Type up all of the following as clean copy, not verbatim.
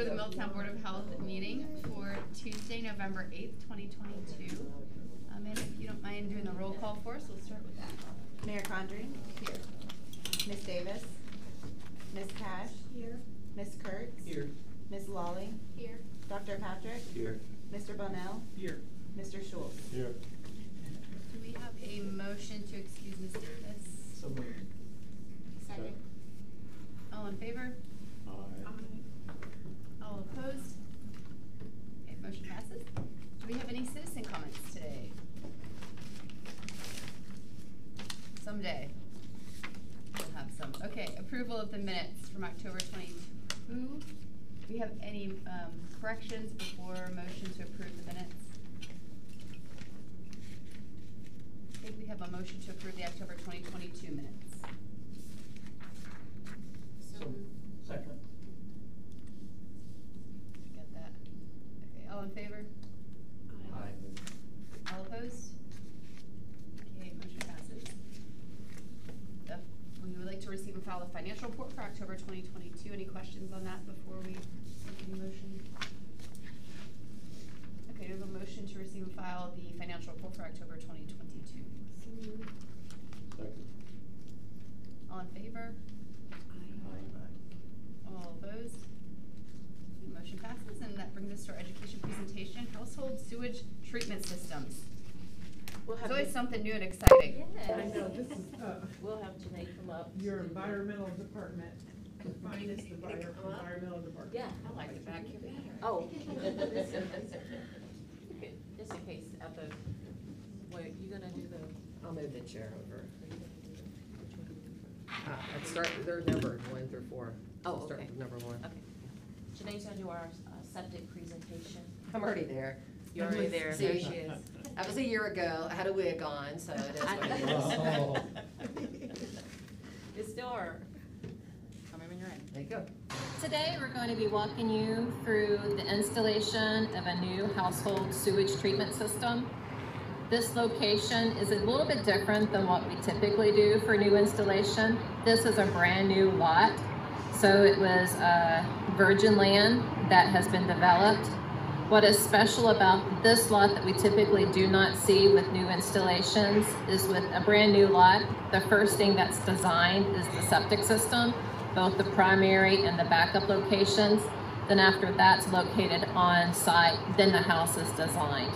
order the Middletown Board of Health meeting for Tuesday, November 8th, 2022. And if you don't mind doing the roll call for us, we'll start with that. Mayor Condrey? Here. Ms. Davis? Ms. Cash? Here. Ms. Kurtz? Here. Ms. Lawley? Here. Dr. Patrick? Here. Mr. Bonnell? Here. Mr. Schultz? Here. Do we have a motion to excuse Ms. Davis? So moved. Second. All in favor? All opposed? Okay, motion passes. Do we have any citizen comments today? Someday we'll have some. Okay, approval of the minutes from October 22. Do we have any corrections before motion to approve the minutes? I think we have a motion to approve the October 2022 minutes. Second. Get that? Okay, all in favor? Aye. All opposed? Okay, motion passes. We would like to receive and file the financial report for October 2022. Any questions on that before we make any motion? Okay, we have a motion to receive and file the financial report for October 2022. Second. All in favor? All opposed? Motion passes, and that brings us to our education presentation, household sewage treatment systems. It's always something new and exciting. Yes. I know, this is We'll have Janae come up. your environmental department, finest environmental department. Yeah. I like it back here better. Oh. Just in case at the, wait, you gonna do the? I'll move the chair over. I'd start, they're numbered 1 through 4. Oh, So start okay. with number 1. Okay. Janae's gonna do our septic presentation. I'm already there. You're already there. See, there she is. That was a year ago. I had a wig on, so it is what it is. It's still our, tell me when you're in. There you go. Today we're going to be walking you through the installation of a new household sewage treatment system. This location is a little bit different than what we typically do for new installation. This is a brand new lot. So it was virgin land that has been developed. What is special about this lot that we typically do not see with new installations is with a brand new lot, the first thing that's designed is the septic system, both the primary and the backup locations. Then after that's located on site, then the house is designed.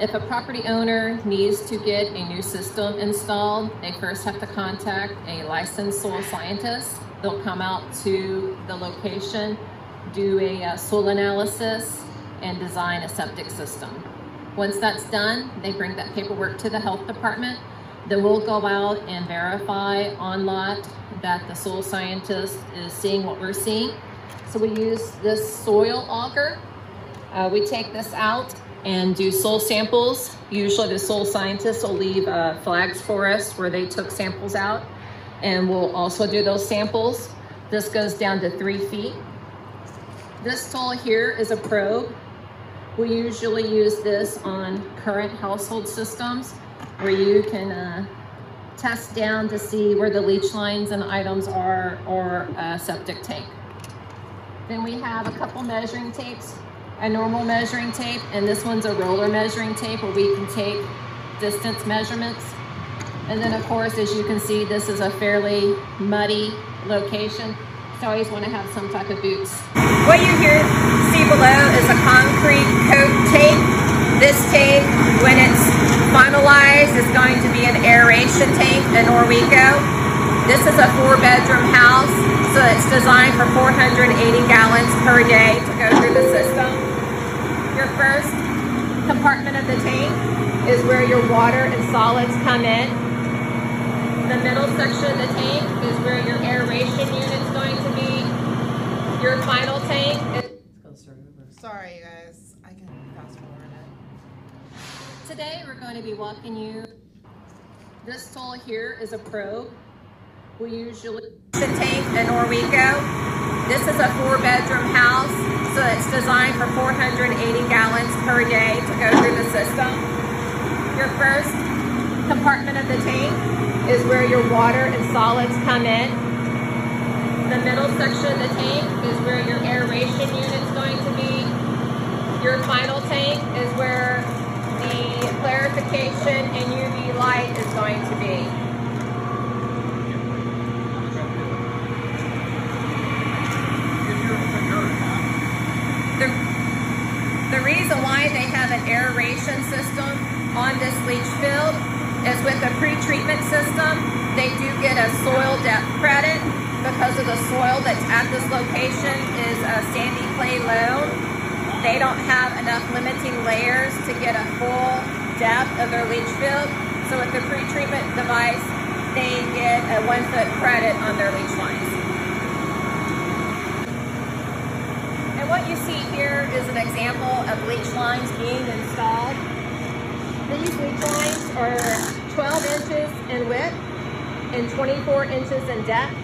If a property owner needs to get a new system installed, they first have to contact a licensed soil scientist. They'll come out to the location, do a soil analysis, and design a septic system. Once that's done, they bring that paperwork to the health department. Then we'll go out and verify on lot that the soil scientist is seeing what we're seeing. So we use this soil auger. We take this out and do soil samples. Usually the soil scientists will leave flags for us where they took samples out, and we'll also do those samples. This goes down to 3 feet. This tool here is a probe. We usually use this on current household systems where you can test down to see where the leach lines and items are, or a septic tank. Then we have a couple measuring tapes, a normal measuring tape, and this one's a roller measuring tape where we can take distance measurements. And then of course, as you can see, this is a fairly muddy location, so I always want to have some type of boots. What you see below is a concrete coat tape. This tape, when it's finalized, is going to be an aeration tank, a Norweco. This is a 4-bedroom house, so it's designed for 480 gallons per day to go through the system. Your first compartment of the tank is where your water and solids come in. The middle section of the tank is where your aeration unit is going to be. Your final tank is... Sorry, you guys. I can fast forward it. Today we're going to be walking you. This tool here is a probe. We usually... The tank, a Norweco. This is a 4-bedroom house, so it's designed for 480 gallons per day to go through the system. Your first compartment of the tank is where your water and solids come in. The middle section of the tank is where your aeration unit aeration system on this leach field is with a pre-treatment system. They do get a soil depth credit because of the soil that's at this location is a sandy clay loam. They don't have enough limiting layers to get a full depth of their leach field. So with the pre-treatment device, they get a 1 foot credit on their leach lines. And what you see here is an example of leach lines being installed. These leach lines are 12 inches in width and 24 inches in depth.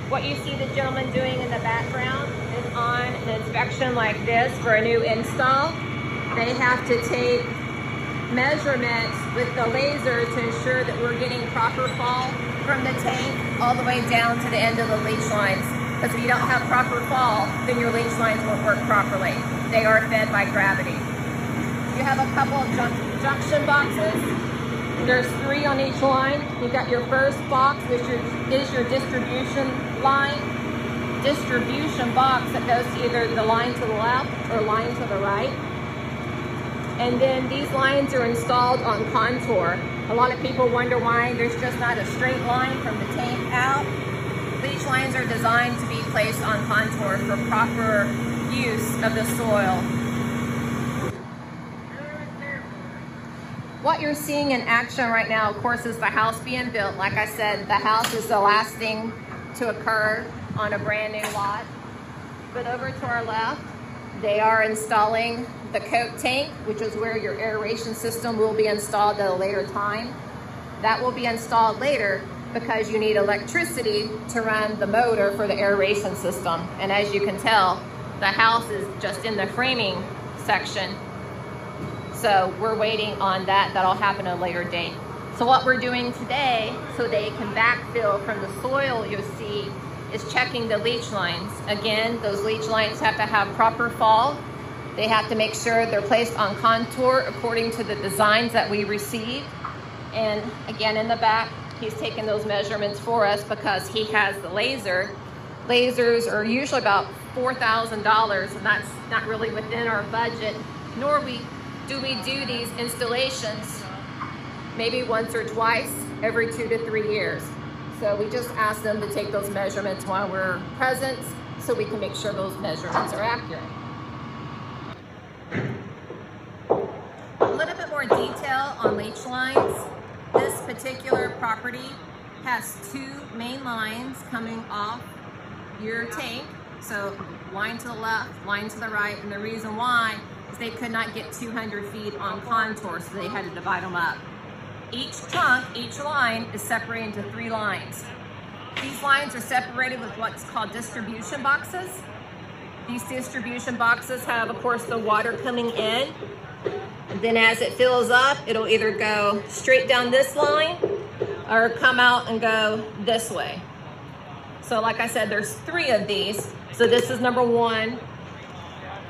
What you see the gentleman doing in the background is on an inspection like this for a new install. They have to take measurements with the laser to ensure that we're getting proper fall from the tank all the way down to the end of the leach lines. Because if you don't have proper fall, then your leach lines won't work properly. They are fed by gravity. You have a couple of junction boxes. There's 3 on each line. You've got your first box, which is your distribution line. Distribution box that goes to either the line to the left or line to the right. And then these lines are installed on contour. A lot of people wonder why there's just not a straight line from the tank out. Leach lines are designed to be placed on contour for proper use of the soil. What you're seeing in action right now, of course, is the house being built. Like I said, the house is the last thing to occur on a brand new lot. But over to our left, they are installing the coat tank, which is where your aeration system will be installed at a later time. That will be installed later because you need electricity to run the motor for the aeration system. And as you can tell, the house is just in the framing section. So we're waiting on that. That'll happen at a later date. So what we're doing today, so they can backfill from the soil you'll see, is checking the leach lines. Again, those leach lines have to have proper fall. They have to make sure they're placed on contour according to the designs that we received. And again, in the back, he's taking those measurements for us because he has the laser. Lasers are usually about $4,000, and that's not really within our budget, nor do we do these installations maybe once or twice every 2 to 3 years. So we just ask them to take those measurements while we're present so we can make sure those measurements are accurate. A little bit more detail on leach lines. This particular property has 2 main lines coming off your tank. So line to the left, line to the right, and the reason why is they could not get 200 feet on contour, so they had to divide them up. Each trunk, each line is separated into 3 lines. These lines are separated with what's called distribution boxes. These distribution boxes have, of course, the water coming in. And then as it fills up, it'll either go straight down this line or come out and go this way. So like I said, there's 3 of these. So this is number 1.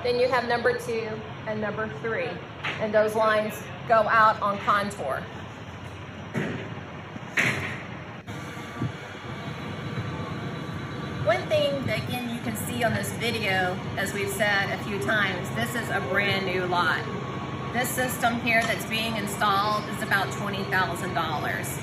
Then you have number 2 and number 3. And those lines go out on contour. One thing that, again, you can see on this video, as we've said a few times, this is a brand new lot. This system here that's being installed is about $20,000.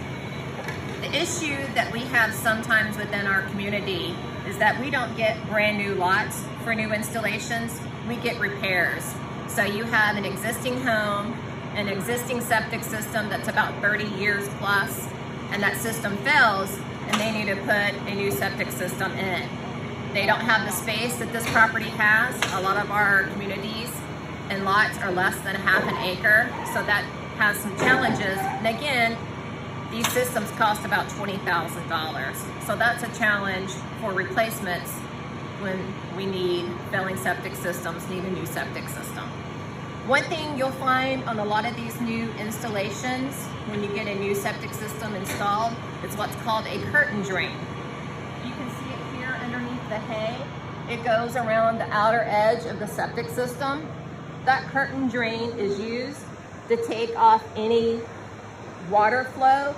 The issue that we have sometimes within our community is that we don't get brand new lots for new installations, we get repairs. So you have an existing home, an existing septic system that's about 30 years plus, and that system fails, and they need to put a new septic system in. They don't have the space that this property has. A lot of our communities and lots are less than ½ an acre, so that has some challenges. And again, these systems cost about $20,000. So that's a challenge for replacements when we need failing septic systems, need a new septic system. One thing you'll find on a lot of these new installations when you get a new septic system installed is what's called a curtain drain. You can see it here underneath the hay. It goes around the outer edge of the septic system. That curtain drain is used to take off any water flow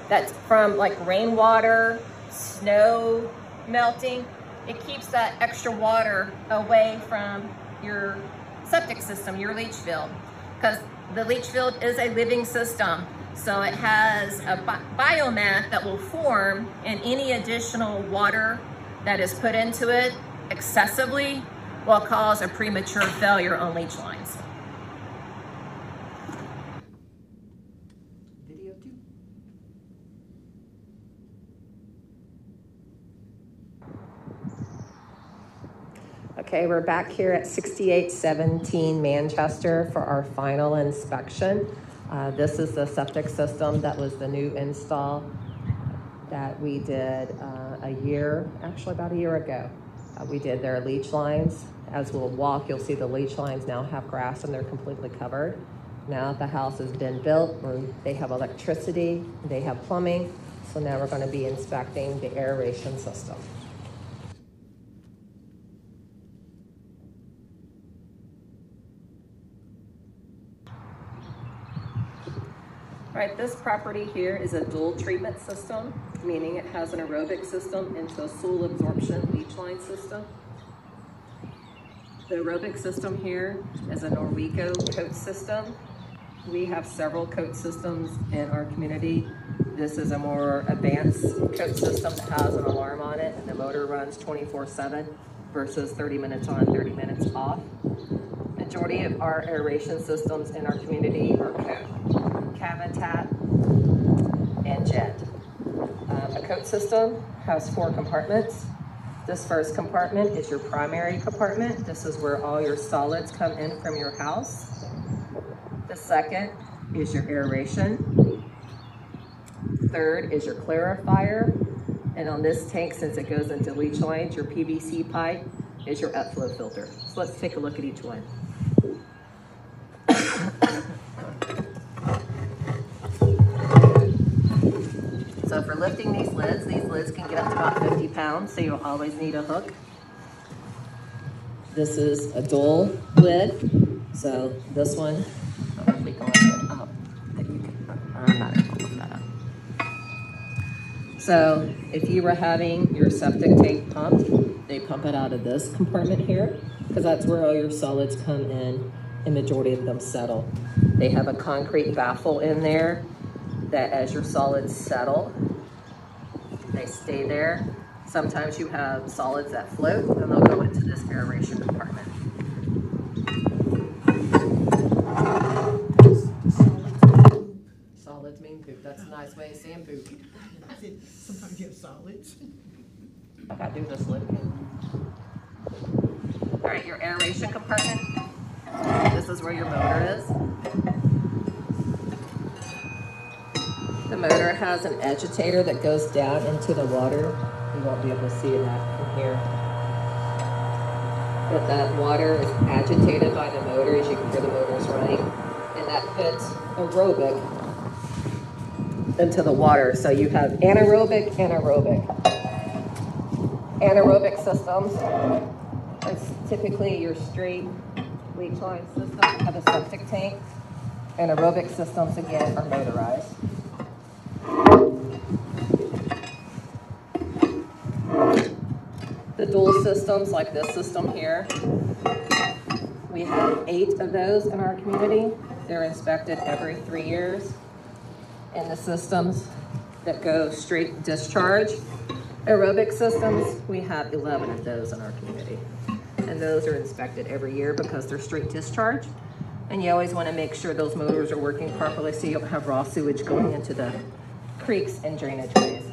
that's from like rainwater, snow melting. It keeps that extra water away from your septic system, your leach field. because the leach field is a living system. So it has a biomass that will form, and any additional water that is put into it excessively will cause a premature failure on leach lines. Video 2. Okay, we're back here at 6817 Manchester for our final inspection. This is the septic system that was the new install that we did about a year ago. We did their leach lines. As we'll walk, you'll see the leach lines now have grass and they're completely covered. Now that the house has been built, they have electricity, they have plumbing, so now we're going to be inspecting the aeration system. All right, this property here is a dual treatment system, meaning it has an aerobic system into a soil absorption leach line system. The aerobic system here is a Norweco coat system. We have several coat systems in our community. This is a more advanced coat system that has an alarm on it, and the motor runs 24/7 versus 30 minutes on, 30 minutes off. Majority of our aeration systems in our community are coat, Cavitat, and Jet. A coat system has 4 compartments. This first compartment is your primary compartment. This is where all your solids come in from your house. The second is your aeration. Third is your clarifier. And on this tank, since it goes into leach lines, your PVC pipe is your upflow filter. So let's take a look at each one. So for lifting these lids can get up to about 50 pounds, so you'll always need a hook. This is a dual lid. So this one, I don't know if we can lift it up. I'm not able to lift that up. So if you were having your septic tank pumped, they pump it out of this compartment here, because that's where all your solids come in, and majority of them settle. They have a concrete baffle in there that as your solids settle, they stay there. Sometimes you have solids that float, and they'll go into this aeration compartment. Solids mean poop. That's a nice way of saying poop. Sometimes you have solids. I gotta do this lid again. All right, your aeration compartment. This is where your motor is. The motor has an agitator that goes down into the water. You won't be able to see that from here. But that water is agitated by the motor, as you can hear the motors running. And that puts aerobic into the water. So you have anaerobic and aerobic. Anaerobic systems, it's typically your straight leach line system, have a septic tank. And aerobic systems, again, are motorized. The dual systems, like this system here, we have 8 of those in our community. They're inspected every 3 years. And the systems that go straight discharge, aerobic systems, we have 11 of those in our community. And those are inspected every year because they're straight discharge. And you always want to make sure those motors are working properly so you don't have raw sewage going into the creeks and drainage ways.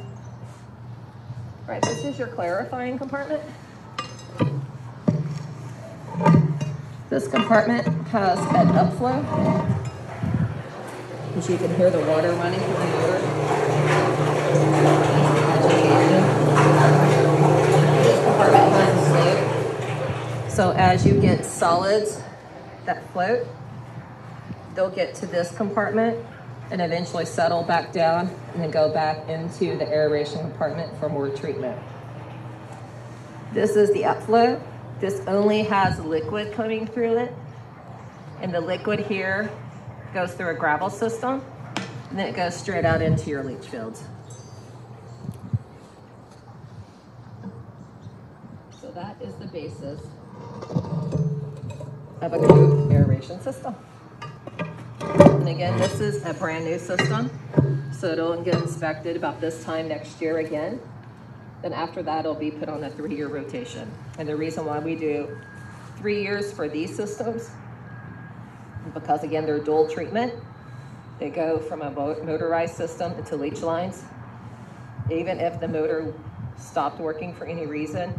All right, this is your clarifying compartment. This compartment has an upflow, as you can hear the water running through the motor. This compartment has a slope. So as you get solids that float, they'll get to this compartment and eventually settle back down and then go back into the aeration compartment for more treatment. This is the upflow. This only has liquid coming through it. And the liquid here goes through a gravel system, and then it goes straight out into your leach fields. So that is the basis of a good aeration system. And again, this is a brand new system, so it'll get inspected about this time next year again. Then after that, it'll be put on a 3-year rotation. And the reason why we do 3 years for these systems, because again, they're dual treatment. They go from a motorized system into leach lines. Even if the motor stopped working for any reason,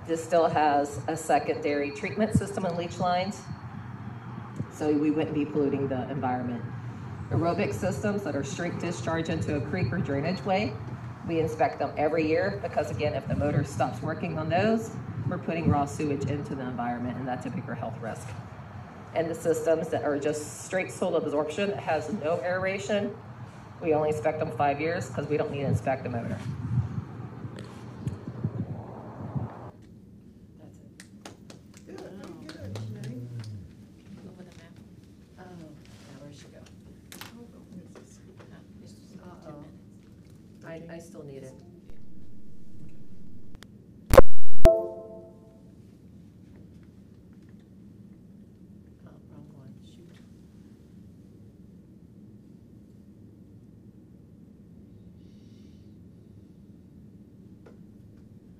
this still has a secondary treatment system and leach lines, so we wouldn't be polluting the environment. Aerobic systems that are straight discharge into a creek or drainage way, we inspect them every year because again, if the motor stops working on those, we're putting raw sewage into the environment, and that's a bigger health risk. And the systems that are just straight soil absorption, that has no aeration, we only inspect them 5 years because we don't need to inspect the motor. That's it. Good, good. Go with the map. Oh, now where should go? It's just 10 Uh-oh. minutes. I still need it. Oh, wrong one, shoot.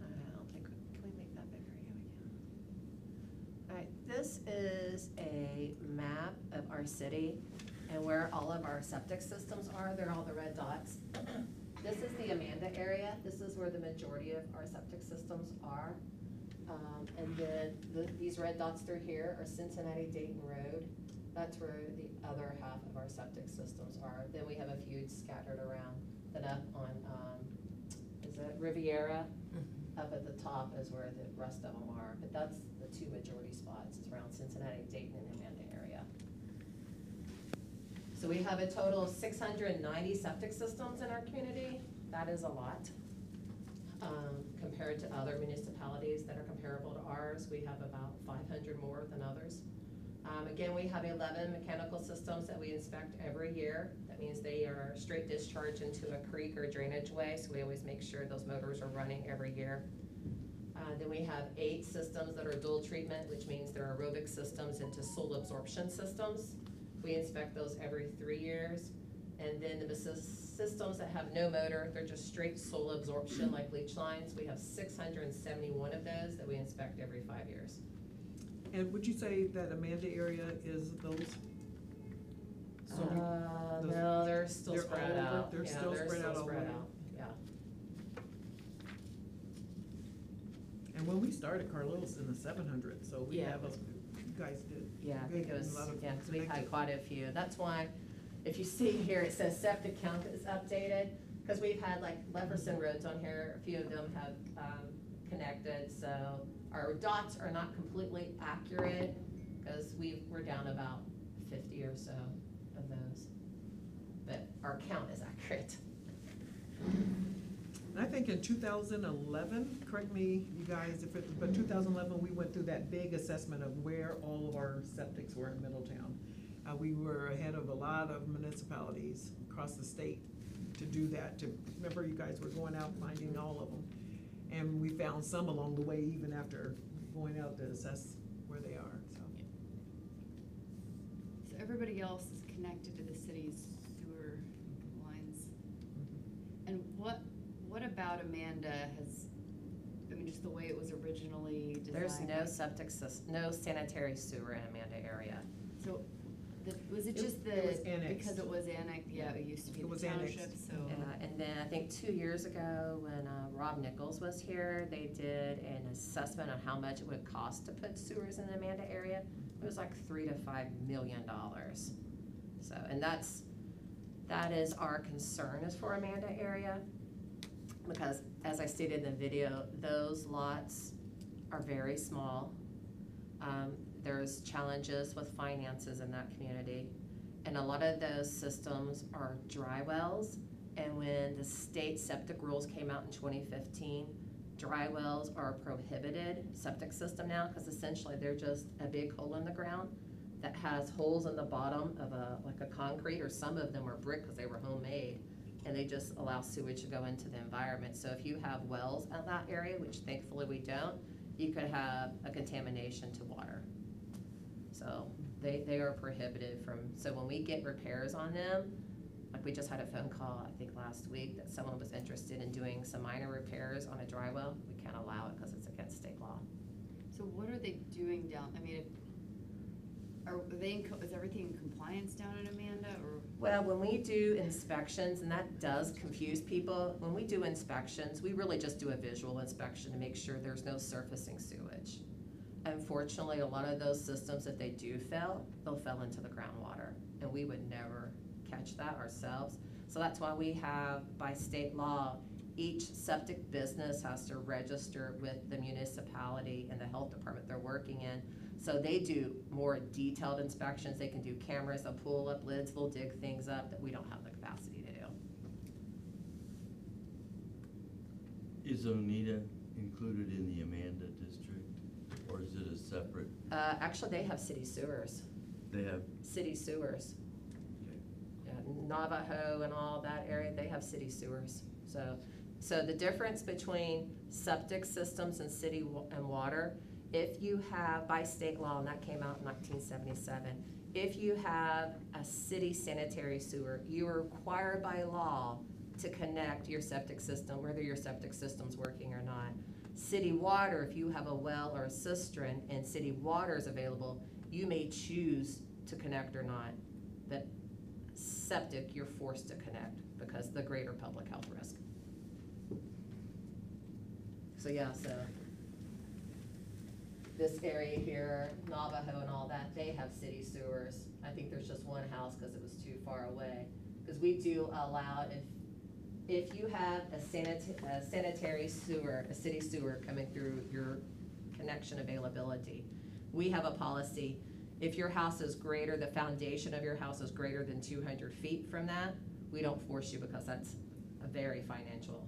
I don't think, can we make that bigger? Yeah, we can. All right, this is a map of our city and where all of our septic systems are. They're all the red dots. This is the Amanda area. This is where the majority of our septic systems are. And then these red dots through here are Cincinnati Dayton Road. That's where the other half of our septic systems are. Then we have a few scattered around. Then up on, is it Riviera? Up at the top is where the rest of them are. But that's the two majority spots, is around Cincinnati, Dayton, and Amanda area. So we have a total of 690 septic systems in our community. That is a lot. Compared to other municipalities that are comparable to ours, we have about 500 more than others. Again, we have 11 mechanical systems that we inspect every year. That means they are straight discharge into a creek or drainage way, so we always make sure those motors are running every year. Then we have 8 systems that are dual treatment, which means they're aerobic systems into soil absorption systems. We inspect those every 3 years. And then the systems that have no motor, they're just straight soil absorption like leach lines. We have 671 of those that we inspect every 5 years. And would you say that Amanda area is those? those- No, they're still they're spread all over? out. They're Yeah, still spread out all spread over? out. Yeah. And when we started, Carlos in the 700, so we Yeah. have a, you guys did. Yeah, I think it good, was, a lot of yeah, because we've had connected. quite a few. That's why, if you see here, it says septic count is updated, because we've had like Leverson roads on here, a few of them have connected, so our dots are not completely accurate, because we're down about 50 or so of those. But our count is accurate. And I think in 2011, correct me, you guys, but 2011, we went through that big assessment of where all of our septics were in Middletown. We were ahead of a lot of municipalities across the state to do that. Remember, you guys were going out finding all of them. And we found some along the way, even after going out to assess where they are, so. So everybody else is connected to the city's sewer lines. And what about Amanda has, I mean, just the way it was originally designed? There's no septic system, no sanitary sewer in Amanda area. So, was it It- just it was the, annexed. because it was annexed, yeah, it used to be It the was township, annexed. so. And then I think 2 years ago, when Rob Nichols was here, they did an assessment on how much it would cost to put sewers in the Amanda area. It was like $3 to $5 million. So, and that is our concern is for Amanda area, because as I stated in the video, those lots are very small. There's challenges with finances in that community. And a lot of those systems are dry wells. And when the state septic rules came out in 2015, dry wells are a prohibited septic system now, because essentially they're just a big hole in the ground that has holes in the bottom of like a concrete, or some of them are brick because they were homemade, and they just allow sewage to go into the environment. So if you have wells in that area, which thankfully we don't, you could have a contamination to water. So They are prohibitive so when we get repairs on them, like we just had a phone call, I think last week, that someone was interested in doing some minor repairs on a dry well. We can't allow it because it's against state law. So what are they doing down, I mean, is everything in compliance down in Amanda, or? Well, when we do inspections, and that does confuse people, when we do inspections, we really just do a visual inspection to make sure there's no surfacing sewage. Unfortunately, a lot of those systems, if they do fail, they'll fall into the groundwater, and we would never catch that ourselves. So that's why we have, by state law, each septic business has to register with the municipality and the health department they're working in. So they do more detailed inspections. They can do cameras, they'll pull up lids, they'll dig things up that we don't have the capacity to do. Is Oneida included in the Amanda district, or is it a separate? Actually, they have city sewers. They have. City sewers. Okay. Yeah, Navajo and all that area, they have city sewers. So the difference between septic systems and city and water, if you have, by state law, and that came out in 1977, if you have a city sanitary sewer, you are required by law to connect your septic system, whether your septic system's working or not. City water, if you have a well or a cistern and city water is available, you may choose to connect or not. But septic, you're forced to connect because the greater public health risk. So yeah, so this area here, Navajo and all that, they have city sewers. I think there's just one house because it was too far away. Because we do allow, if you have a sanitary sewer, a city sewer coming through your connection availability, we have a policy. If your house is greater, the foundation of your house is greater than 200 feet from that, we don't force you because that's a very financial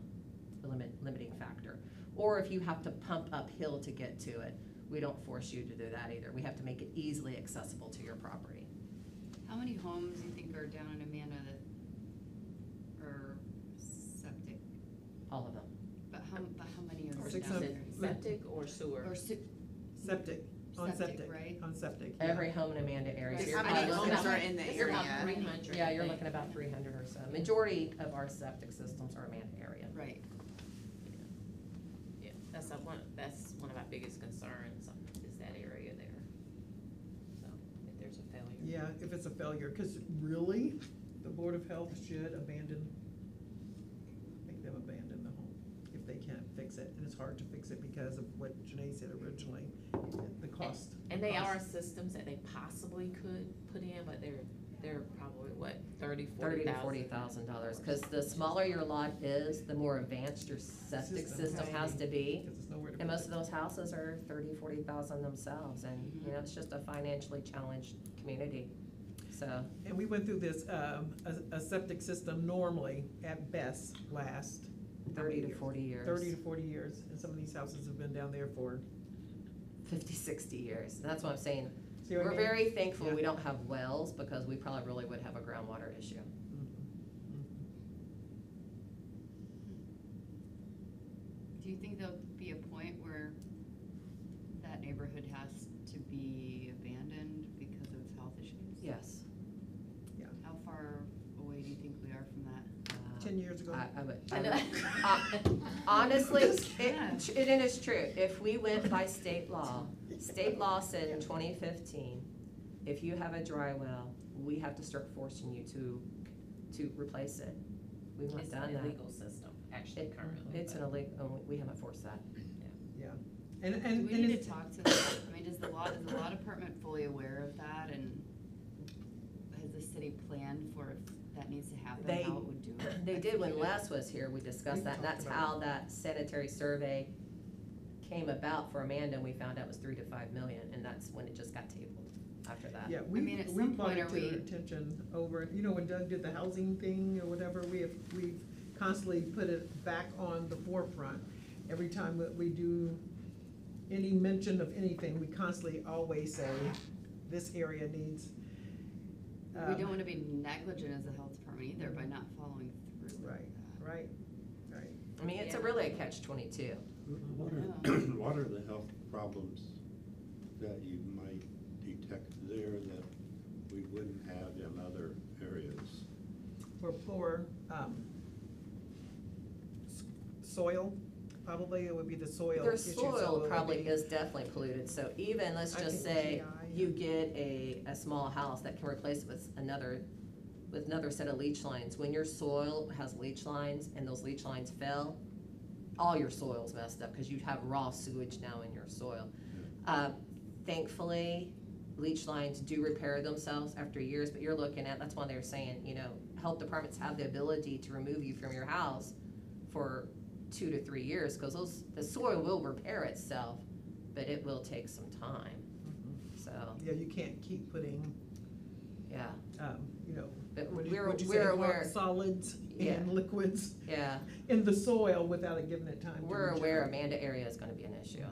limiting factor. Or if you have to pump uphill to get to it, we don't force you to do that either. We have to make it easily accessible to your property. How many homes do you think are down in Amanda that are septic? All of them. But how many are 600. down Septic or sewer? Or Septic, on septic, right? on septic. Yeah. Every home in Amanda area. So you're How many probably looking homes at- are in the You're about area? 300. Yeah, I you're think. looking about 300 or so. Majority of our septic systems are Amanda area. Right. Yeah, that's one of our biggest concerns, is that area there. So, if there's a failure. Yeah, if it's a failure, because really, the Board of Health should make them abandon the home if they can't fix it. And it's hard to fix it because of what Janae said originally, the cost. And they are systems that they possibly could put in, but they're probably, what, $30,000 to $40,000, because the smaller your lot is, the more advanced your septic system has to be. Because there's nowhere to And put most of it. those houses are 30, 40,000 themselves, and, you know, it's just a financially challenged community, so. And we went through this, a septic system normally, at best, last. 30 to 40 years. 30 to 40 years, and some of these houses have been down there for. 50, 60 years, and that's what I'm saying. See what I We're mean? very thankful Yeah. we don't have wells, because we probably really would have a groundwater issue. Do you think there'll be a point where that neighborhood has to be abandoned because of health issues? Yes. How far away do you think we are from that? 10 years ago. I know. Honestly, Yeah. it is true. If we went by state law said in 2015, if you have a dry well, we have to start forcing you to replace it. We've not It's done an that. illegal system, actually, currently. It's an illegal, we haven't forced that. Yeah. Do And we need it's, to talk to I mean, is the law department fully aware of that, and has the city planned for if that needs to happen, They- how it would do it? They did when Les was here, we discussed We that, and talked that's about how it. that sanitary survey came about for Amanda, and we found out it was 3 to 5 million, and that's when it just got tabled after that. yeah, mean, at we some brought point it are to their we- attention over, when Doug did the housing thing or whatever, we've constantly put it back on the forefront. Every time that we do any mention of anything, we constantly always say, this area needs. We don't wanna be negligent as a health department either by not following through with Right, that. right. I mean, it's Yeah. really a catch-22. What are the health problems that you might detect there that we wouldn't have in other areas? For poor, soil, probably it would be the soil Their issue. so soil it would probably be- is definitely polluted, so even, let's I just think say, GI, you get a small house that can replace it with another set of leach lines. When your soil has leach lines and those leach lines fail, all your soil's messed up, because you have raw sewage now in your soil. Thankfully, leach lines do repair themselves after years, but you're looking at, that's why they're saying, you know, health departments have the ability to remove you from your house for 2 to 3 years, because the soil will repair itself, but it will take some time, Mhm. so, Yeah, you can't keep putting, yeah. you know, But what'd we're you say, aware, hard solids Yeah. and liquids yeah, in the soil without it giving it time to we're aware regenerate. Amanda area is gonna be an issue.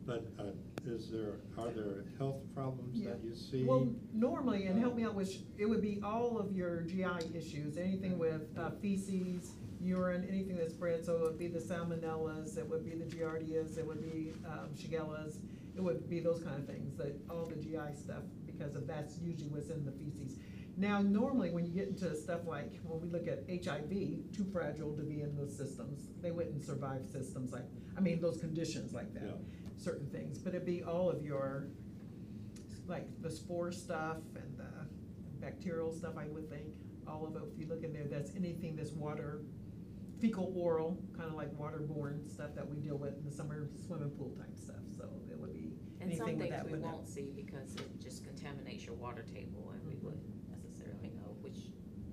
But are there health problems Yeah. that you see? Well, normally, and help me out with, it would be all of your GI issues, anything with feces, urine, anything that spreads, so it would be the salmonellas, it would be the giardias, it would be shigellas, it would be those kind of things, that all the GI stuff, because of that's usually what's in the feces. Now, normally, when you get into stuff like, when we look at HIV, too fragile to be in those systems, they wouldn't survive systems like, those conditions like that. Yeah. Certain things, but it'd be all of your, like the spore stuff and the bacterial stuff, I would think, all of it, if you look in there, that's anything that's water, fecal oral, kinda like waterborne stuff that we deal with in the summer swimming pool type stuff, so it would be And some anything with things that we would won't see because it just contaminates your water table, and we wouldn't necessarily know which,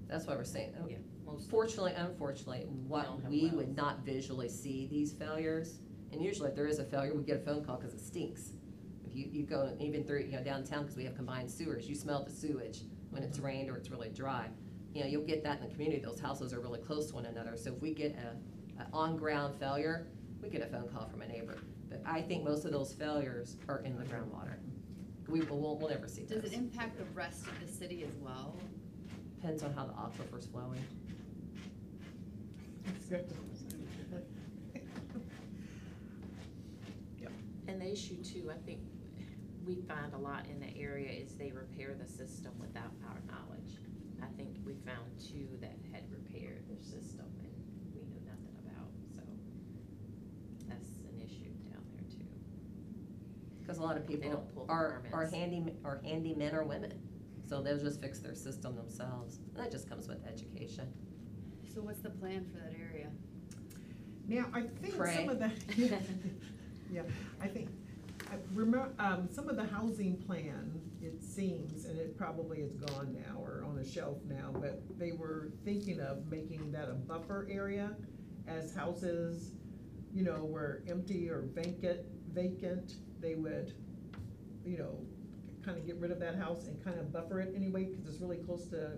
That's why we're saying, yeah, most. fortunately, unfortunately, Don't have we wells. would not visually see these failures. And usually if there is a failure, we get a phone call because it stinks. If you go even through, downtown, because we have combined sewers, you smell the sewage when it's rained or it's really dry. You'll get that in the community, those houses are really close to one another. So if we get a on-ground failure, we get a phone call from a neighbor. But I think most of those failures are in the groundwater. We'll never see those. Does it impact the rest of the city as well? Depends on how the aquifer's flowing. And the issue too, I think we find a lot in the area is they repair the system without our knowledge. I think we found 2 that had repaired their system and we knew nothing about, so that's an issue down there too. Because a lot of people don't pull the are permits. handymen or women, so they'll just fix their system themselves. And that just comes with education. So what's the plan for that area? Now, I think Pray. some of the, yeah, I think, I remember, some of the housing plan, it seems, and it probably is gone now or on a shelf now, but they were thinking of making that a buffer area as houses, were empty or vacant, they would, kind of get rid of that house and kind of buffer it anyway, because it's really close to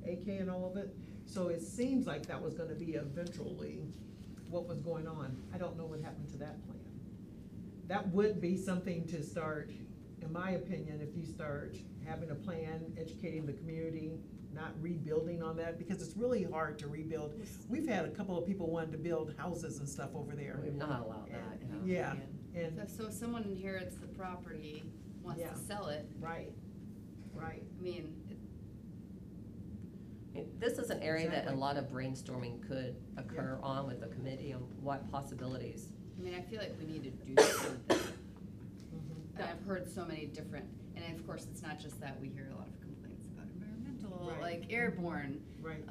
AK and all of it. So it seems like that was gonna be eventually what was going on. I don't know what happened to that plan. That would be something to start, in my opinion, if you start having a plan, educating the community, not rebuilding on that, because it's really hard to rebuild. We've had a couple of people wanting to build houses and stuff over there. We've not allowed that, Yeah, and, So if someone inherits the property, wants Yeah. to sell it, right. I mean, This is an area that a Exactly. lot of brainstorming could occur on with the committee on what possibilities. I feel like we need to do something. Mhm. And I've heard so many different, and of course, it's not just that, we hear a lot of complaints about environmental, Right. like airborne. Right.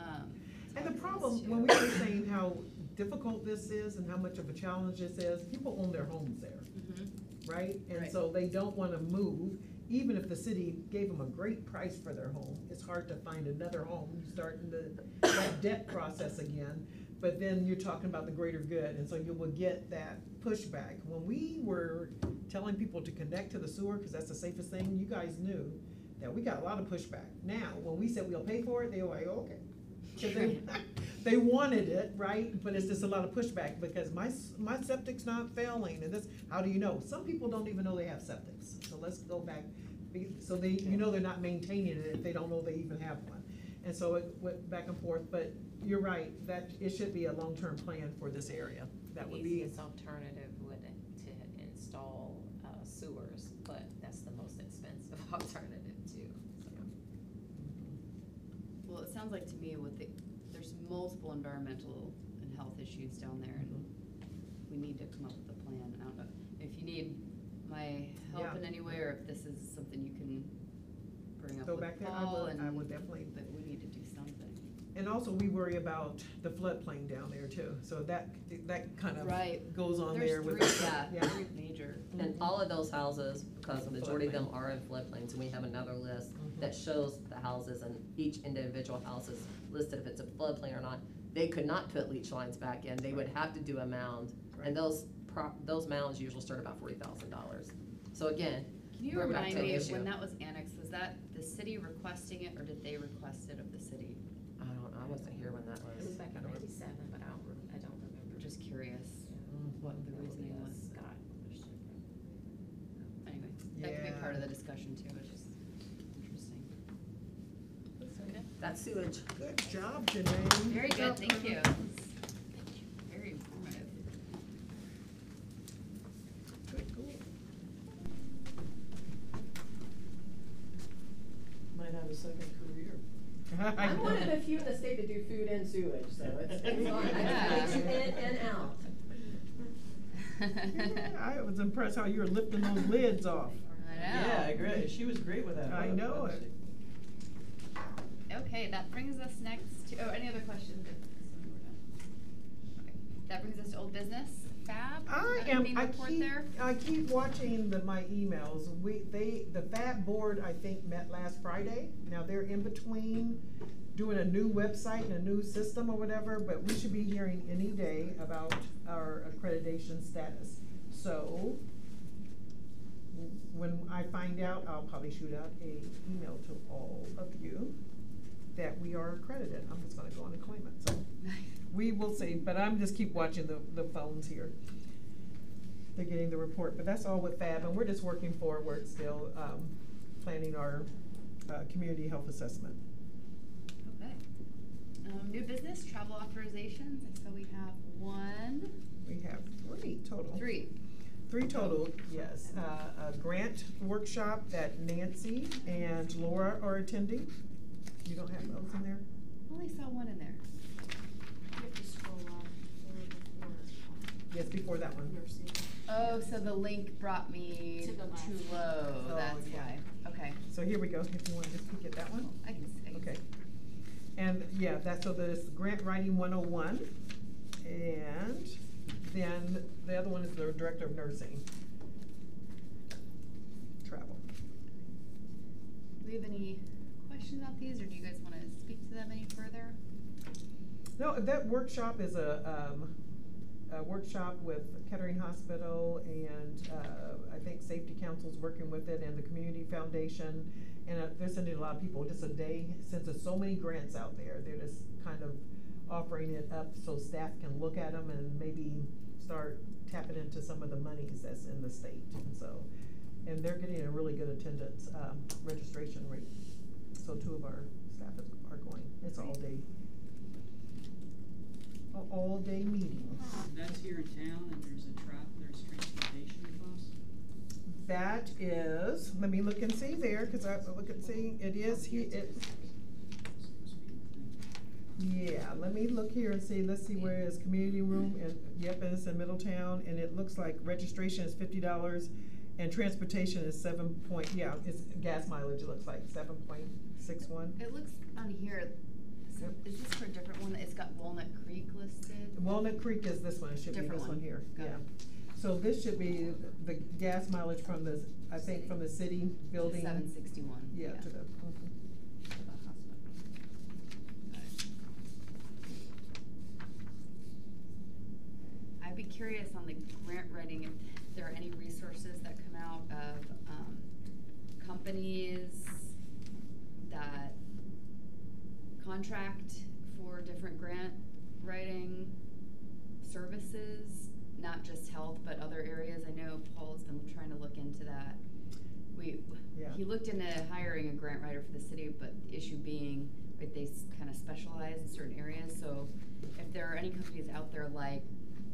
And the toxins, problem, too. when we were saying how difficult this is and how much of a challenge this is, people own their homes there, Mhm. right? And Right. so they don't wanna move, even if the city gave them a great price for their home. It's hard to find another home, you start in that debt process again. But then you're talking about the greater good, and so you will get that pushback. When we were telling people to connect to the sewer, cause that's the safest thing, you guys knew that we got a lot of pushback. Now, when we said we'll pay for it, they were like, okay. 'Cause they wanted it, right? But it's just a lot of pushback, because my septic's not failing, and this, how do you know? Some people don't even know they have septics, so let's go back. So they, they're not maintaining it if they don't know they even have one. And so it went back and forth, but you're right, that it should be a long-term plan for this area. That would The be, easiest alternative would to install sewers, but that's the most expensive alternative. multiple environmental and health issues down there, and we need to come up with a plan. I don't know if you need my help Yeah. in any way, or if this is something you can bring up Go with back there, Paul, and I would definitely. but we need to do something. And also, we worry about the floodplain down there too, so that kind of Right. goes on There's there with. three, Yeah. three major. And all of those houses, because the majority of them are in floodplains, and we have another list that shows the houses, and each individual house is listed if it's a floodplain or not. They could not put leach lines back in, they would have to do a mound, and those mounds usually start about $40,000. So again, Can you we're back remind to the me, issue. when that was annexed, was that the city requesting it, or did they request it of the city? I wasn't here when that It was was. back in '97, but I don't remember. Just curious what the reasoning was. Scott. Anyway, that could be Yeah. part of the discussion too, it's just interesting. That's sewage. Good job, Janae. Very Good good, job. thank you. Very informative. Good, cool. Might have a second career. I'm one of the few in the state that do food and sewage, so it's fine. Yeah. I just make you in and out. Yeah, I was impressed how you were lifting those lids off. I know. Yeah, great. She was great with that. I know it. Okay, that brings us next to, any other questions? Okay, that brings us to old business. Fab? Anything to report there? I keep watching my emails. The FAB board, I think, met last Friday. Now they're in between doing a new website and a new system or whatever, but we should be hearing any day about our accreditation status. So when I find out, I'll probably shoot out a email to all of you that we are accredited. I'm just gonna go on and claim it, so. We will see, but I'm just keep watching the phones here. They're getting the report, but that's all with FAB, and we're just working forward still, planning our, community health assessment. Okay. New business, travel authorizations, so we have one, We have three total. Three total, yes. A grant workshop that Nancy and Laura are attending. You don't have those in there? only saw one in there. You have to scroll up before. Yes, before that one. Nursing. Oh, so the link brought me To the left. too low, Oh, that's yeah. why, okay. So here we go, if you want to just peek at that one. I can see. Okay. And yeah, so there's grant writing 101, and then the other one is the director of nursing. Travel. Do we have any questions about these, or do you guys wanna speak to them any further? No, that workshop is a workshop with Kettering Hospital, and I think Safety Council's working with it, and the Community Foundation, and they're sending a lot of people just a day, since there's so many grants out there, they're just kind of offering it up so staff can look at them and maybe start tapping into some of the monies that's in the state, and so, and they're getting a really good attendance, registration rate. So 2 of our staff are going, it's all day. All-day meeting. That's here in town, and there's transportation costs? That is, let me look and see there, cause I have to look and see, it is, yeah, let me look here and see, let's see where it is, community room, and, yep, it's in Middletown, and it looks like registration is $50, and transportation is it's gas mileage, it looks like, 7.61. It looks on here, so Yep. is this for a different one, it's got Walnut Creek listed? Walnut Creek is this one, it should be Different this one one. here, Got yeah. it. So this should be the gas mileage from the, I think, from the city building. 761. Yeah, to the. To the hospital. Got it. I'd be curious on the grant writing, if there are any resources that come out of, companies that contract for different grant writing services, not just health, but other areas. I know Paul's been trying to look into that. He looked into hiring a grant writer for the city, but the issue being, like, they kind of specialize in certain areas. So if there are any companies out there, like,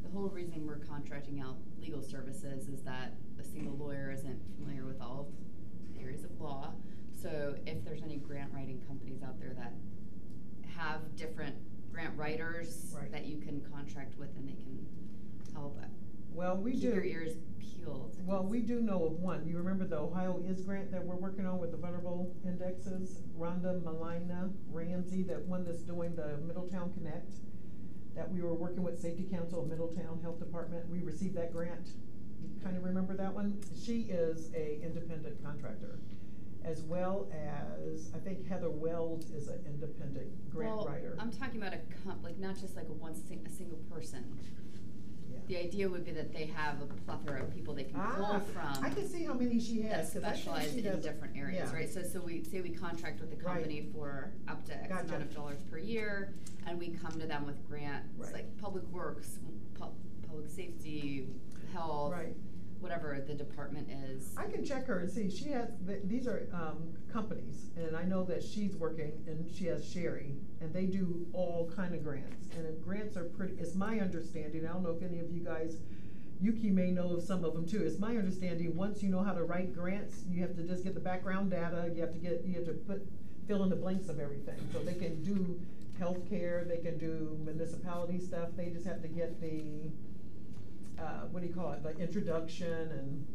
the whole reason we're contracting out legal services is that a single lawyer isn't familiar with all of the areas of law. So if there's any grant writing companies out there that have different grant writers contract with and they can help Well, we keep do. your ears peeled. Well, we do know of one. You remember the Ohio Is grant that we're working on with the vulnerable indexes? Rhonda Melina Ramsey, that one that's doing the Middletown Connect, that we were working with Safety Council of Middletown Health Department. We received that grant. You kind of remember that one? She is a independent contractor, as well as, I think Heather Wells is an independent grant writer. I'm talking about like not just like a single person. Yeah. The idea would be that they have a plethora of people they can pull from. I can see how many she has. That 'cause I think specialize she in does- different areas, yeah. right? So we say we contract with the company for up to X Gotcha. amount of dollars per year, and we come to them with grants, Right. like public works, public safety, health, Right. whatever the department is. I can check her and see, she has, these are, companies, and I know that she's working, and she has Sherry, and they do all kind of grants, and the grants are pretty, it's my understanding, I don't know if any of you guys, Yuki may know of some of them too, it's my understanding, once you know how to write grants, you have to just get the background data, you have to fill in the blanks of everything, so they can do healthcare, they can do municipality stuff, they just have to get the, what do you call it, the introduction and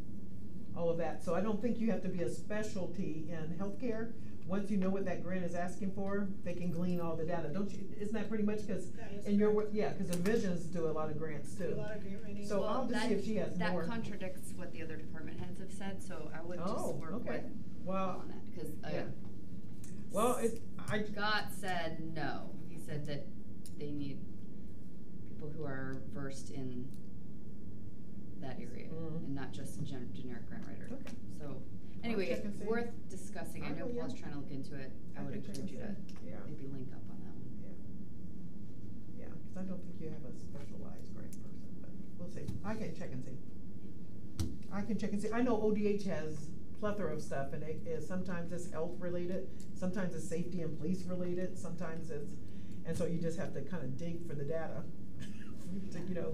all of that. So I don't think you have to be a specialty in healthcare. Once you know what that grant is asking for, they can glean all the data, don't you? Isn't that pretty much, because in your, yeah, because Envisions do a lot of grants too. Do a lot of grant writing. So I'll just see if she has more. That contradicts what the other department heads have said, so I would just work okay. with Well, on that, because yeah. Well, Scott said no. He said that they need people who are versed in that area and not just a generic grant writer. Okay. So anyway, check and see. worth discussing. I know Yeah. Paul's trying to look into it. I would can check encourage you to and see. Yeah. maybe link up on that one. Yeah, because I don't think you have a specialized grant person, but we'll see. I can check and see. I can check and see. I know ODH has plethora of stuff, and it is, sometimes it's health related, sometimes it's safety and police related, sometimes it's, and so you just have to kind of dig for the data, you know.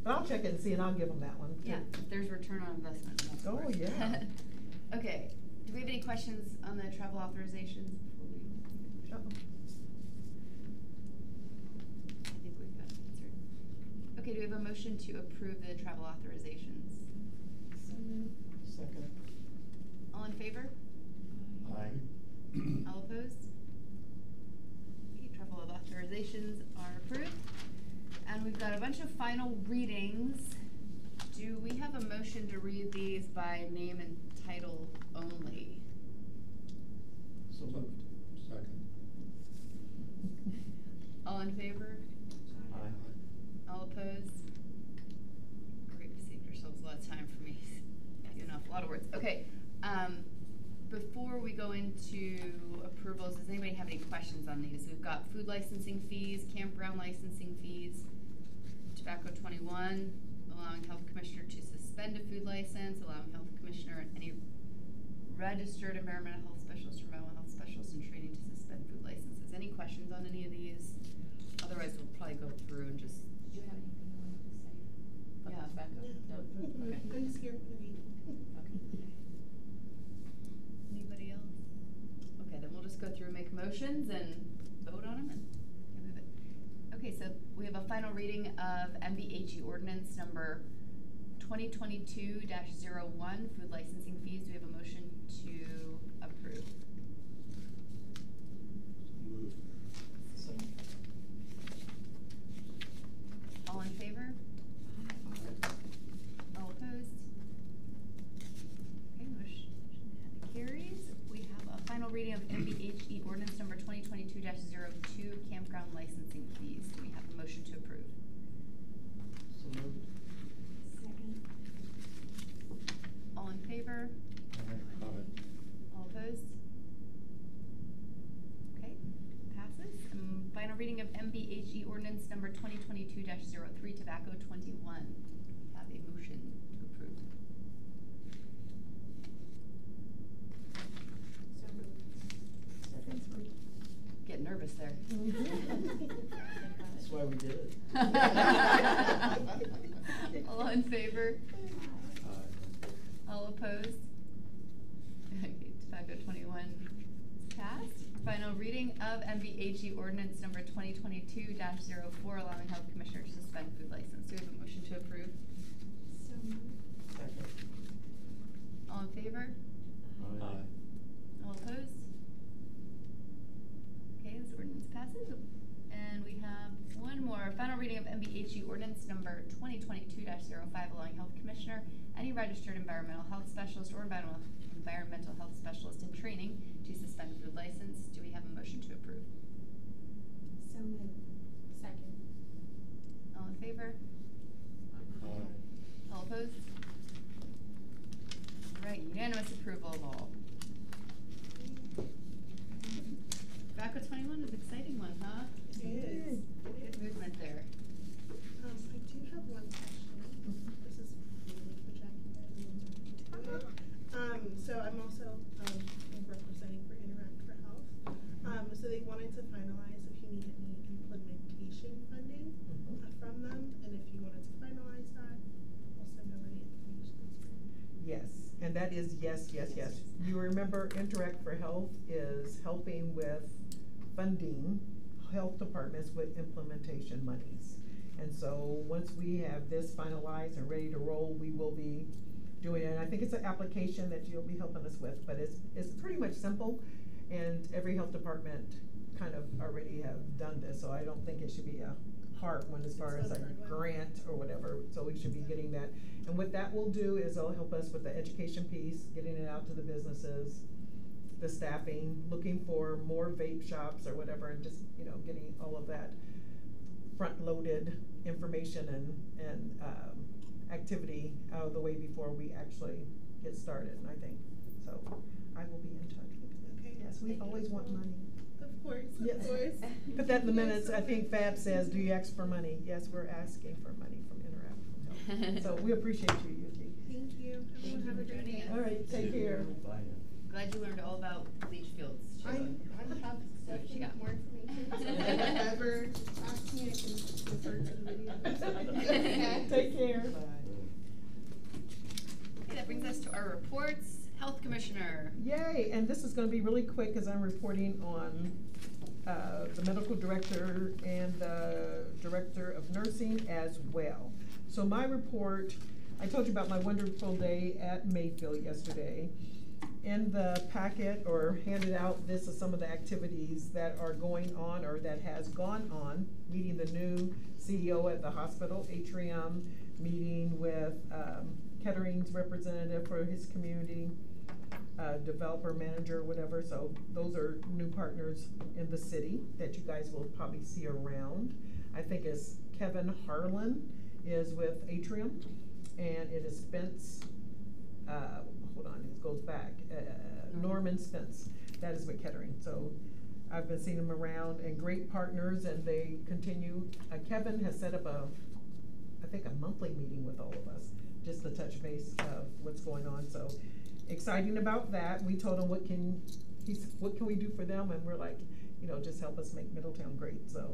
But I'll check it and see, and I'll give them that one too. Yeah, there's return on investment. That's Oh, great. yeah. Okay, do we have any questions on the travel authorizations before we? Uh-oh. I think we've got it answered. Okay, do we have a motion to approve the travel authorizations? Second. All in favor? Aye. All opposed? Okay, travel authorizations are approved. And we've got a bunch of final readings. Do we have a motion to read these by name and title only? So moved. Second. All in favor? Aye. All opposed? Great, we saved ourselves a lot of time for me. Enough, a lot of words. Okay, before we go into approvals, does anybody have any questions on these? We've got food licensing fees, campground licensing fees, tobacco 21, allowing health commissioner to suspend a food license, allowing health commissioner and any registered environmental health specialist or mental health specialist in training to suspend food licenses. Any questions on any of these? Otherwise, we'll probably go through and just. Do you have anything you wanted to say about Yeah. tobacco? No? Okay. I'm just here for the meeting. Anybody else? Okay, then we'll just go through and make motions and vote on them and move it. Okay, so we have a final reading of MBHE ordinance number 2022-01, food licensing fees. Do we have a motion to approve? Moved. Second. All in favor? All opposed? Okay, motion carries. We have a final reading of MBHE ordinance number 2022-02, campground licensing fees. Do we have a motion to approve? So moved. Second. All in favor? Aye. All opposed? Okay, passes. Final reading of MBHE ordinance number 2022-03, tobacco 21. Have a motion to approve. So moved. Second. Get nervous there. That's why we did it. All in favor? Aye. All opposed? Okay, tobacco 21 is passed. Final reading of MVAG ordinance number 2022-04, allowing health commissioner to suspend food license. Do we have a motion to approve? So moved. Second. All in favor? Aye. All opposed? Okay, this ordinance passes. And we have one more. Final reading of MVHE ordinance number 2022-05, allowing health commissioner, any registered environmental health specialist or environmental health specialist in training to suspend food license. Do we have a motion to approve? So moved. Second. All in favor? Aye. All opposed? All right, unanimous approval of all. VACA 21 is an exciting one, huh? It is. Good movement there. I do have one question. This is really projected. So I'm also representing for Interact for Health. So they wanted to finalize if you need any implementation funding from them, and if you wanted to finalize that, I'll send over the information. Yes, and that is yes. You remember Interact for Health is helping with funding health departments with implementation monies. And so once we have this finalized and ready to roll, we will be doing it. And I think it's an application that you'll be helping us with, but it's pretty much simple, and every health department kind of already have done this, so I don't think it should be a hard one as far as a grant or whatever, so we should be getting that. And what that will do is it'll help us with the education piece, getting it out to the businesses, the staffing, looking for more vape shops or whatever, and just, you know, getting all of that front-loaded information and activity out of the way before we actually get started, I think. So I will be in touch with you. Okay. Yes, we always want money. Of course, Yes. of course. Put that in the Yes, minutes. so I think much. Fab says, do you ask for money? Yes, we're asking for money from Interact from Health. So we appreciate you, Yuki. Thank you. Everyone have a great day. All right, take care. Glad you learned all about leach fields. I have What you definitely got? more information. So if you ever ask me, I can refer to the video. Take care. Okay, that brings us to our reports. Health Commissioner. Yay, and this is gonna be really quick because I'm reporting on the medical director and the director of nursing as well. So my report, I told you about my wonderful day at Mayfield yesterday. In the packet or handed out, this is some of the activities that are going on or that has gone on, meeting the new CEO at the hospital, Atrium, meeting with Kettering's representative for his community, developer manager, whatever. So those are new partners in the city that you guys will probably see around. I think it's Kevin Harlan is with Atrium, and it is Spence, hold on, it goes back, Norman Spence, that is with Kettering. So I've been seeing them around, and great partners, and they continue. Kevin has set up I think a monthly meeting with all of us, just to touch base of what's going on. So exciting about that. We told him what can we do for them, and we're like, you know, just help us make Middletown great. So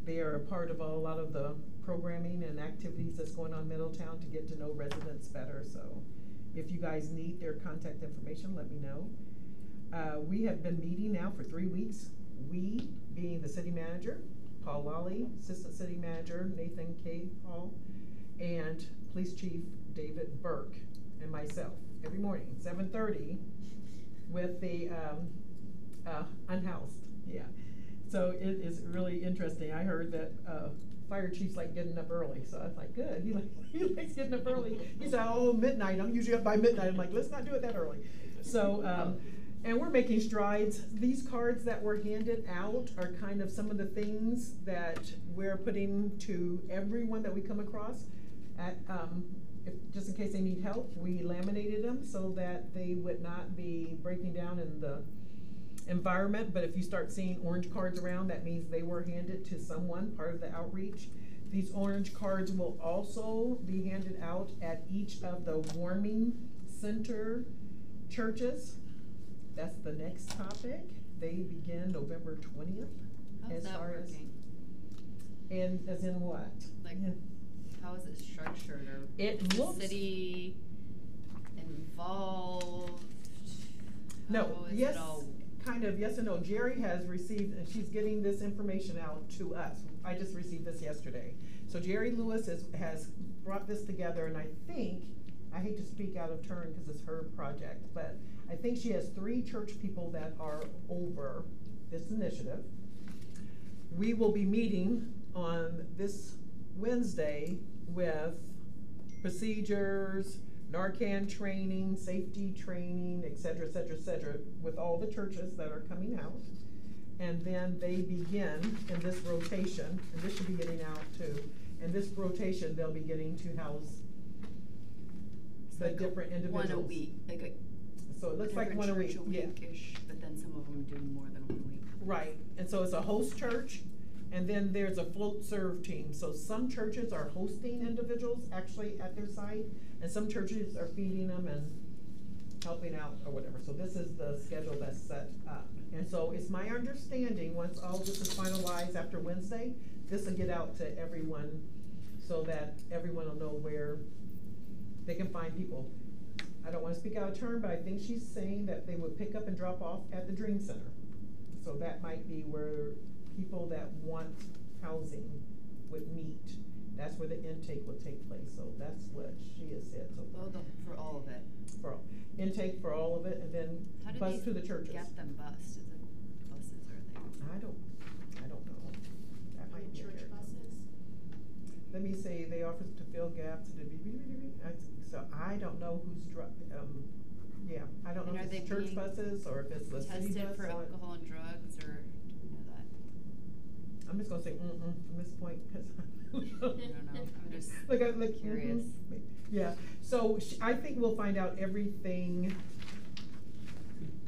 they are a part of a lot of the programming and activities that's going on in Middletown to get to know residents better. So if you guys need their contact information, let me know. We have been meeting now for 3 weeks. We being the city manager, Paul Lally, assistant city manager, Nathan K. Hall, and police chief David Burke, and myself, every morning, 7:30, with the unhoused, yeah. So it is really interesting. I heard that fire chiefs like getting up early, so I was like, good, he likes getting up early. He said, oh, midnight, I'm usually up by midnight. I'm like, let's not do it that early. So, and we're making strides. These cards that were handed out are kind of some of the things that we're putting to everyone that we come across. Just in case they need help, we laminated them so that they would not be breaking down in the environment. But if you start seeing orange cards around, that means they were handed to someone, part of the outreach. These orange cards will also be handed out at each of the warming center churches. That's the next topic. They begin November 20th. How's that working? And as in what? Like, how is it structured, or it is looks, the city involved? no, How is yes, it all kind of yes and no. Jerry has received, and she's getting this information out to us. I just received this yesterday. So Jerry Lewis has brought this together, and I think, I hate to speak out of turn because it's her project, but I think she has 3 church people that are over this initiative. We will be meeting on this Wednesday with procedures, Narcan training, safety training, et cetera, et cetera, et cetera, with all the churches that are coming out. And then they begin in this rotation, and this should be getting out too. In this rotation, they'll be getting to house the like different individuals. One a week, like so it looks like one a week, yeah. Week-ish, but then some of them are doing more than 1 week. Right, and so it's a host church, and then there's a float serve team. So some churches are hosting individuals actually at their site, and some churches are feeding them and helping out or whatever. So this is the schedule that's set up. And so it's my understanding, once all this is finalized after Wednesday, this will get out to everyone so that everyone will know where they can find people. I don't want to speak out of turn, but I think she's saying that they would pick up and drop off at the Dream Center. So that might be where people that want housing would meet. That's where the intake will take place. So that's what she has said. So for all of it. For intake for all of it, and then bus to the churches. Get them bused? Is it buses or are they? I don't know. That might be church buses. Let me say they offer to fill gaps. So I don't know who's yeah, I don't know if it's church buses or if it's the city bus. Tested for alcohol and drugs, or do we know that? I'm just gonna say from this point because I don't know. I'm just like curious. Yeah. So I think we'll find out everything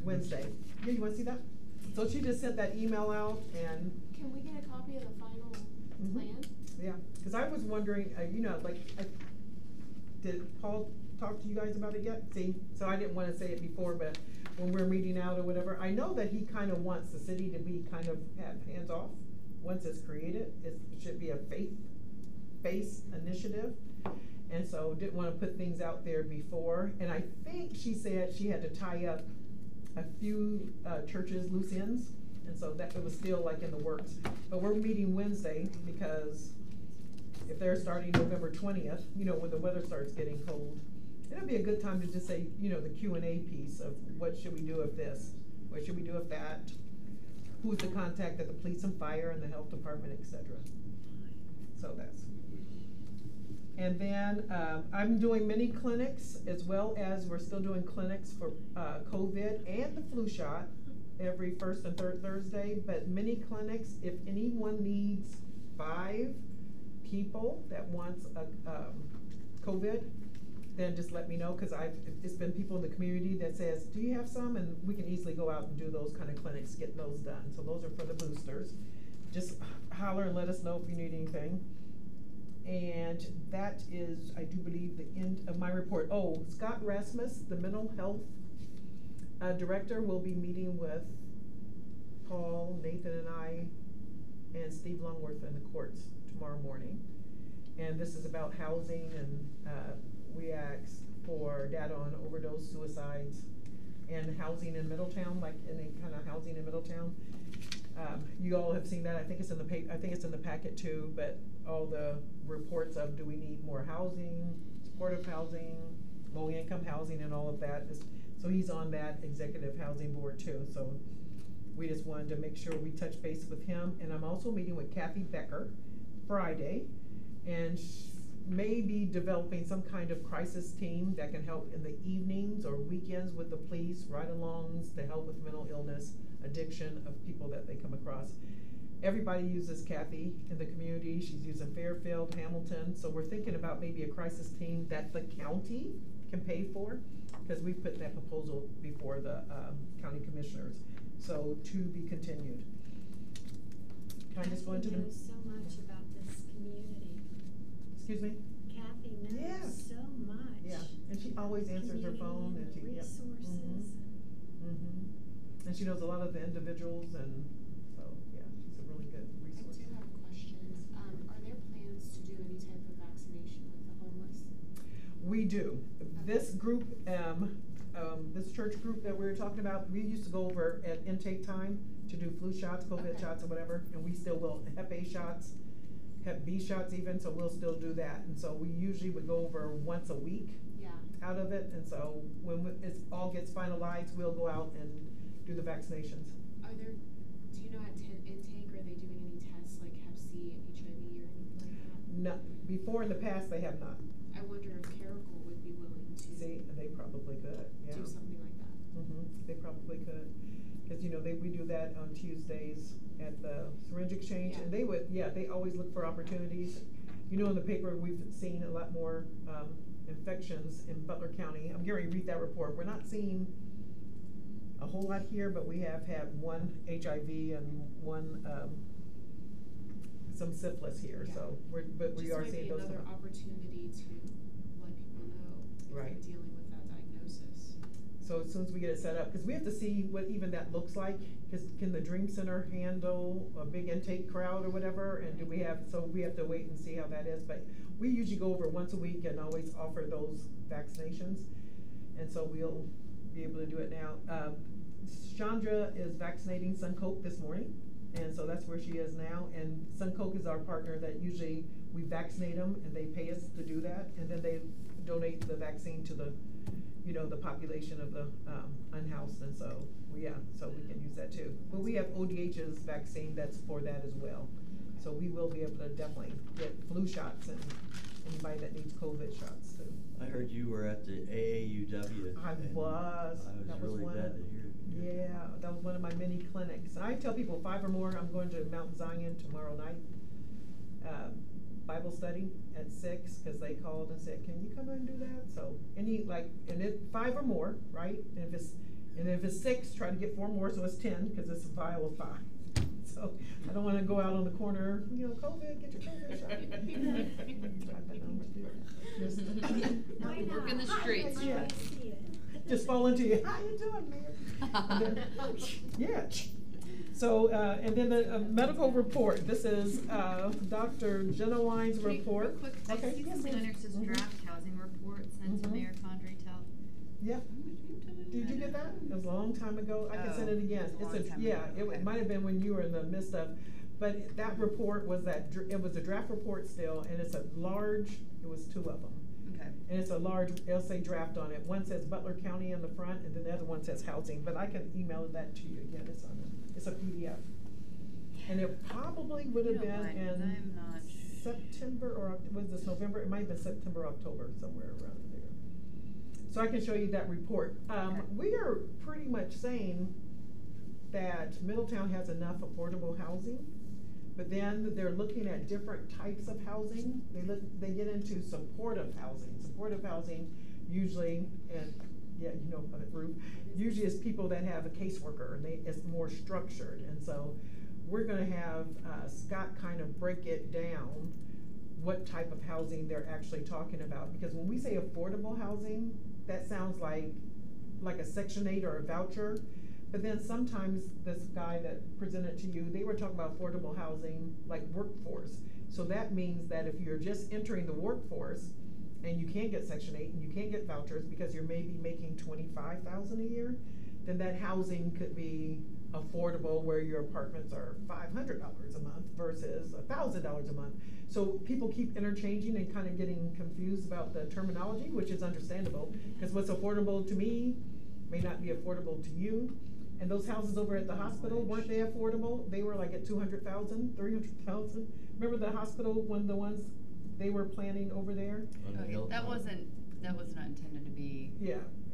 Wednesday. Yeah, you want to see that? So she just sent that email out, and Can we get a copy of the final plan? Yeah, because I was wondering, did Paul talk to you guys about it yet? See, so I didn't want to say it before, but when we're meeting out or whatever, I know that he kind of wants the city to be kind of hands off. Once it's created, it should be a faith-based initiative. And so didn't want to put things out there before. And I think she said she had to tie up a few churches loose ends. And so that it was still like in the works. But we're meeting Wednesday because if they're starting November 20th, when the weather starts getting cold, it'll be a good time to just say, the Q&A piece of what should we do if this? What should we do if that? Who's the contact at the police and fire and the health department, et cetera. So that's. And then I'm doing mini clinics as well as we're still doing clinics for COVID and the flu shot every first and third Thursday. But mini clinics, if anyone needs 5 people that wants a COVID, then just let me know, because it's been people in the community that says, do you have some? And we can easily go out and do those kind of clinics, get those done. So those are for the boosters. Just holler and let us know if you need anything. And that is, I do believe, the end of my report. Oh, Scott Rasmus, the mental health director, will be meeting with Paul, Nathan, and I, and Steve Longworth in the courts tomorrow morning. And this is about housing, and we asked for data on overdose, suicides, and housing in Middletown, like any kind of housing in Middletown. You all have seen that. I think it's in the I think it's in the packet too. But all the reports of do we need more housing, supportive housing, low-income housing, and all of that. So he's on that executive housing board too. So we just wanted to make sure we touch base with him. And I'm also meeting with Kathy Becker Friday, and maybe developing some kind of crisis team that can help in the evenings or weekends with the police, ride-alongs to help with mental illness, addiction of people that they come across. Everybody uses Kathy in the community. She's using Fairfield, Hamilton. So we're thinking about maybe a crisis team that the county can pay for, because we put that proposal before the county commissioners. So to be continued. Can I just go into the... knows so much about this community. Excuse me? Kathy knows so much. Yeah, and she always answers her phone, and she resources. And she knows a lot of the individuals, and so yeah, she's a really good resource. I do have questions. Are there plans to do any type of vaccination with the homeless? We do. This group, this church group that we were talking about, we used to go over at intake time to do flu shots, COVID shots or whatever, and we still will, Hep A shots, Hep B shots even, so we'll still do that. And so we usually would go over once a week out of it, and so when it all gets finalized, we'll go out and do the vaccinations. Are there, do you know at intake, are they doing any tests like Hep C and HIV or anything like that? No, before in the past they have not. I wonder if Caracol would be willing to See, they probably could, yeah. do something like that. They probably could, cause you know, we do that on Tuesdays at the syringe exchange, and they would, they always look for opportunities. You know, in the paper, we've seen a lot more, infections in Butler County. I'm getting ready to read that report. We're not seeing a whole lot here, but we have had one HIV and one, some syphilis here, so we are seeing those. Just might be another opportunity to let people know if they're dealing with that diagnosis. So as soon as we get it set up, because we have to see what even that looks like, because can the Dream Center handle a big intake crowd or whatever, and do we have, so we have to wait and see how that is, but we usually go over once a week and always offer those vaccinations, and so we'll be able to do it now. Chandra is vaccinating Suncoke this morning, and so that's where she is now, and Suncoke is our partner that usually we vaccinate them and they pay us to do that, and then they donate the vaccine to the, you know, the population of the unhoused, and so so we can use that too. But we have ODH's vaccine that's for that as well, so we will be able to definitely get flu shots and anybody that needs COVID shots too. I heard you were at the AAUW. I was. I was really glad to hear it. Yeah, that was one of my mini clinics. And I tell people 5 or more. I'm going to Mount Zion tomorrow night. Bible study at 6, because they called and said, "Can you come and do that?" So and 5 or more, right? And if it's 6, try to get 4 more, so it's 10, because it's a vial of 5. So I don't want to go out on the corner, you know, COVID, get your COVID shot. Work in the streets. Yeah. Just fall into you. How you doing, Mayor? Yeah. So, and then the medical report. This is Dr. Jenna Wine's report. Real quick, I see something under says draft housing report sent to Mayor Condrey-Tell. Yeah. Did you get that? It was a long time ago. I can send it again. It might have been when you were in the midst of, but that report was it was a draft report still, and it's a large. It was 2 of them. Okay. And it's a large, it'll say draft on it. One says Butler County on the front, and then the other one says housing. But I can email that to you again. It's on it. It's a PDF. And it probably would have been in September or was this November? It might have been September, October, somewhere around there. So I can show you that report. We are pretty much saying that Middletown has enough affordable housing, but then they're looking at different types of housing. They get into supportive housing. Supportive housing usually, and yeah, you know, Ruth, usually is people that have a caseworker and it's more structured. And so we're going to have Scott kind of break it down what type of housing they're actually talking about. Because when we say affordable housing, that sounds like a Section 8 or a voucher. But then sometimes this guy that presented to you, they were talking about affordable housing like workforce. So that means that if you're just entering the workforce and you can't get Section 8 and you can't get vouchers because you're maybe making $25,000 a year, then that housing could be affordable where your apartments are $500 a month versus $1,000 a month. So people keep interchanging and kind of getting confused about the terminology, which is understandable, because what's affordable to me may not be affordable to you. And those houses over at the hospital, weren't they affordable? They were like at $200,000, $300,000. Remember the hospital, one of the ones they were planning over there? That was not intended to be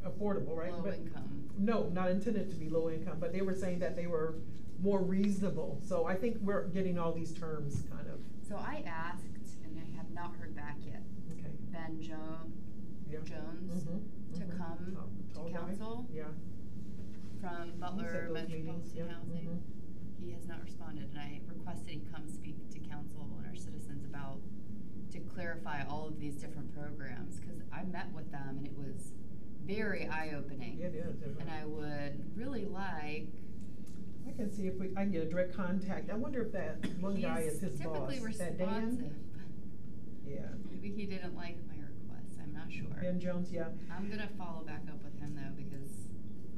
affordable, right? Low income. No, not intended to be low income, but they were saying that they were more reasonable. So I think we're getting all these terms kind of. So I asked, and I have not heard back yet. Okay. Ben Jones to come to council. Yeah. From Butler Metropolitan Housing. He has not responded, and I requested he come speak to council and our citizens to clarify all of these different programs, because I met with them and it was very eye-opening. It is. And I would really like. I can see if I can get a direct contact. I wonder if that one guy is his boss. He's typically responsive. Yeah. Maybe he didn't like my request. I'm not sure. Ben Jones, yeah. I'm gonna follow back up with him though, because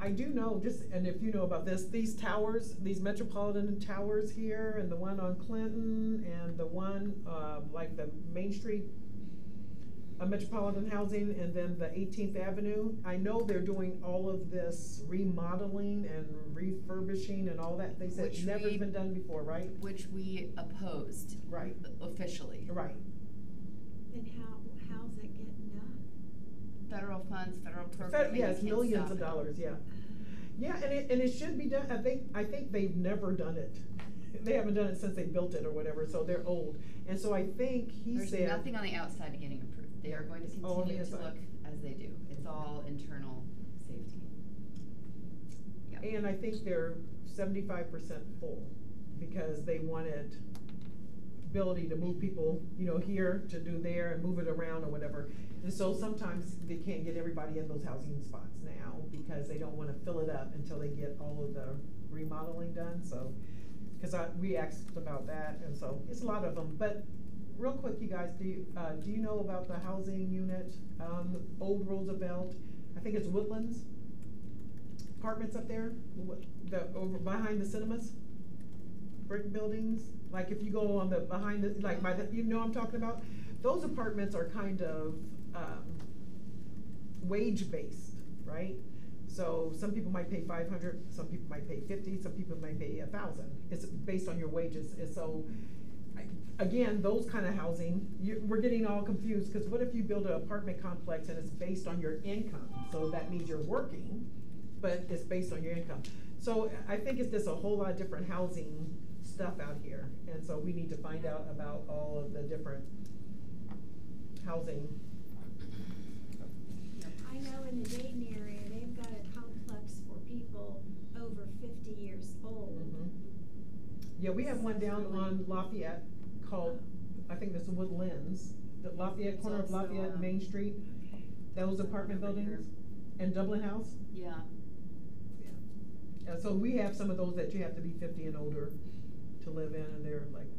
I do know, and if you know about this, these towers, these metropolitan towers here, and the one on Clinton, and the one, like the Main Street, metropolitan housing, and then the 18th Avenue, I know they're doing all of this remodeling and refurbishing and all that. They said it's never been done before, right? Which we opposed. Right. Officially. Right. And how's it getting done? Federal funds, federal programming. Yes, millions of dollars, yeah. Yeah, and it should be done. I think they've never done it. They haven't done it since they built it or whatever, so they're old. And so I think There's nothing on the outside getting improved. They are going to continue to look as they do. It's all internal safety. Yep. And I think they're 75% full because they wanted ability to move people, here to do there and move it around or whatever. And so sometimes they can't get everybody in those housing spots now because they don't want to fill it up until they get all of the remodeling done. So, because we asked about that, and so it's a lot of them. But real quick, you guys, do you know about the housing unit, Old Roosevelt? I think it's Woodlands apartments up there, over behind the cinemas, brick buildings. Like if you go on the behind the by the, what I'm talking about. Those apartments are kind of wage based, right? So some people might pay $500, some people might pay $50, some people might pay $1,000. It's based on your wages, and so. Again, those kind of housing, we're getting all confused because what if you build an apartment complex and it's based on your income? So that means you're working, but it's based on your income. So I think it's just a whole lot of different housing stuff out here. And so we need to find out about all of the different housing. I know in the Dayton area, they've got a complex for people over 50 years old. Mm-hmm. Yeah, we have one down on Lafayette called, I think this is Woodlands, the Lafayette, corner of Lafayette, Main Street. Those apartment buildings. And Dublin House. Yeah. Yeah. So we have some of those that you have to be 50 and older to live in, and they're like,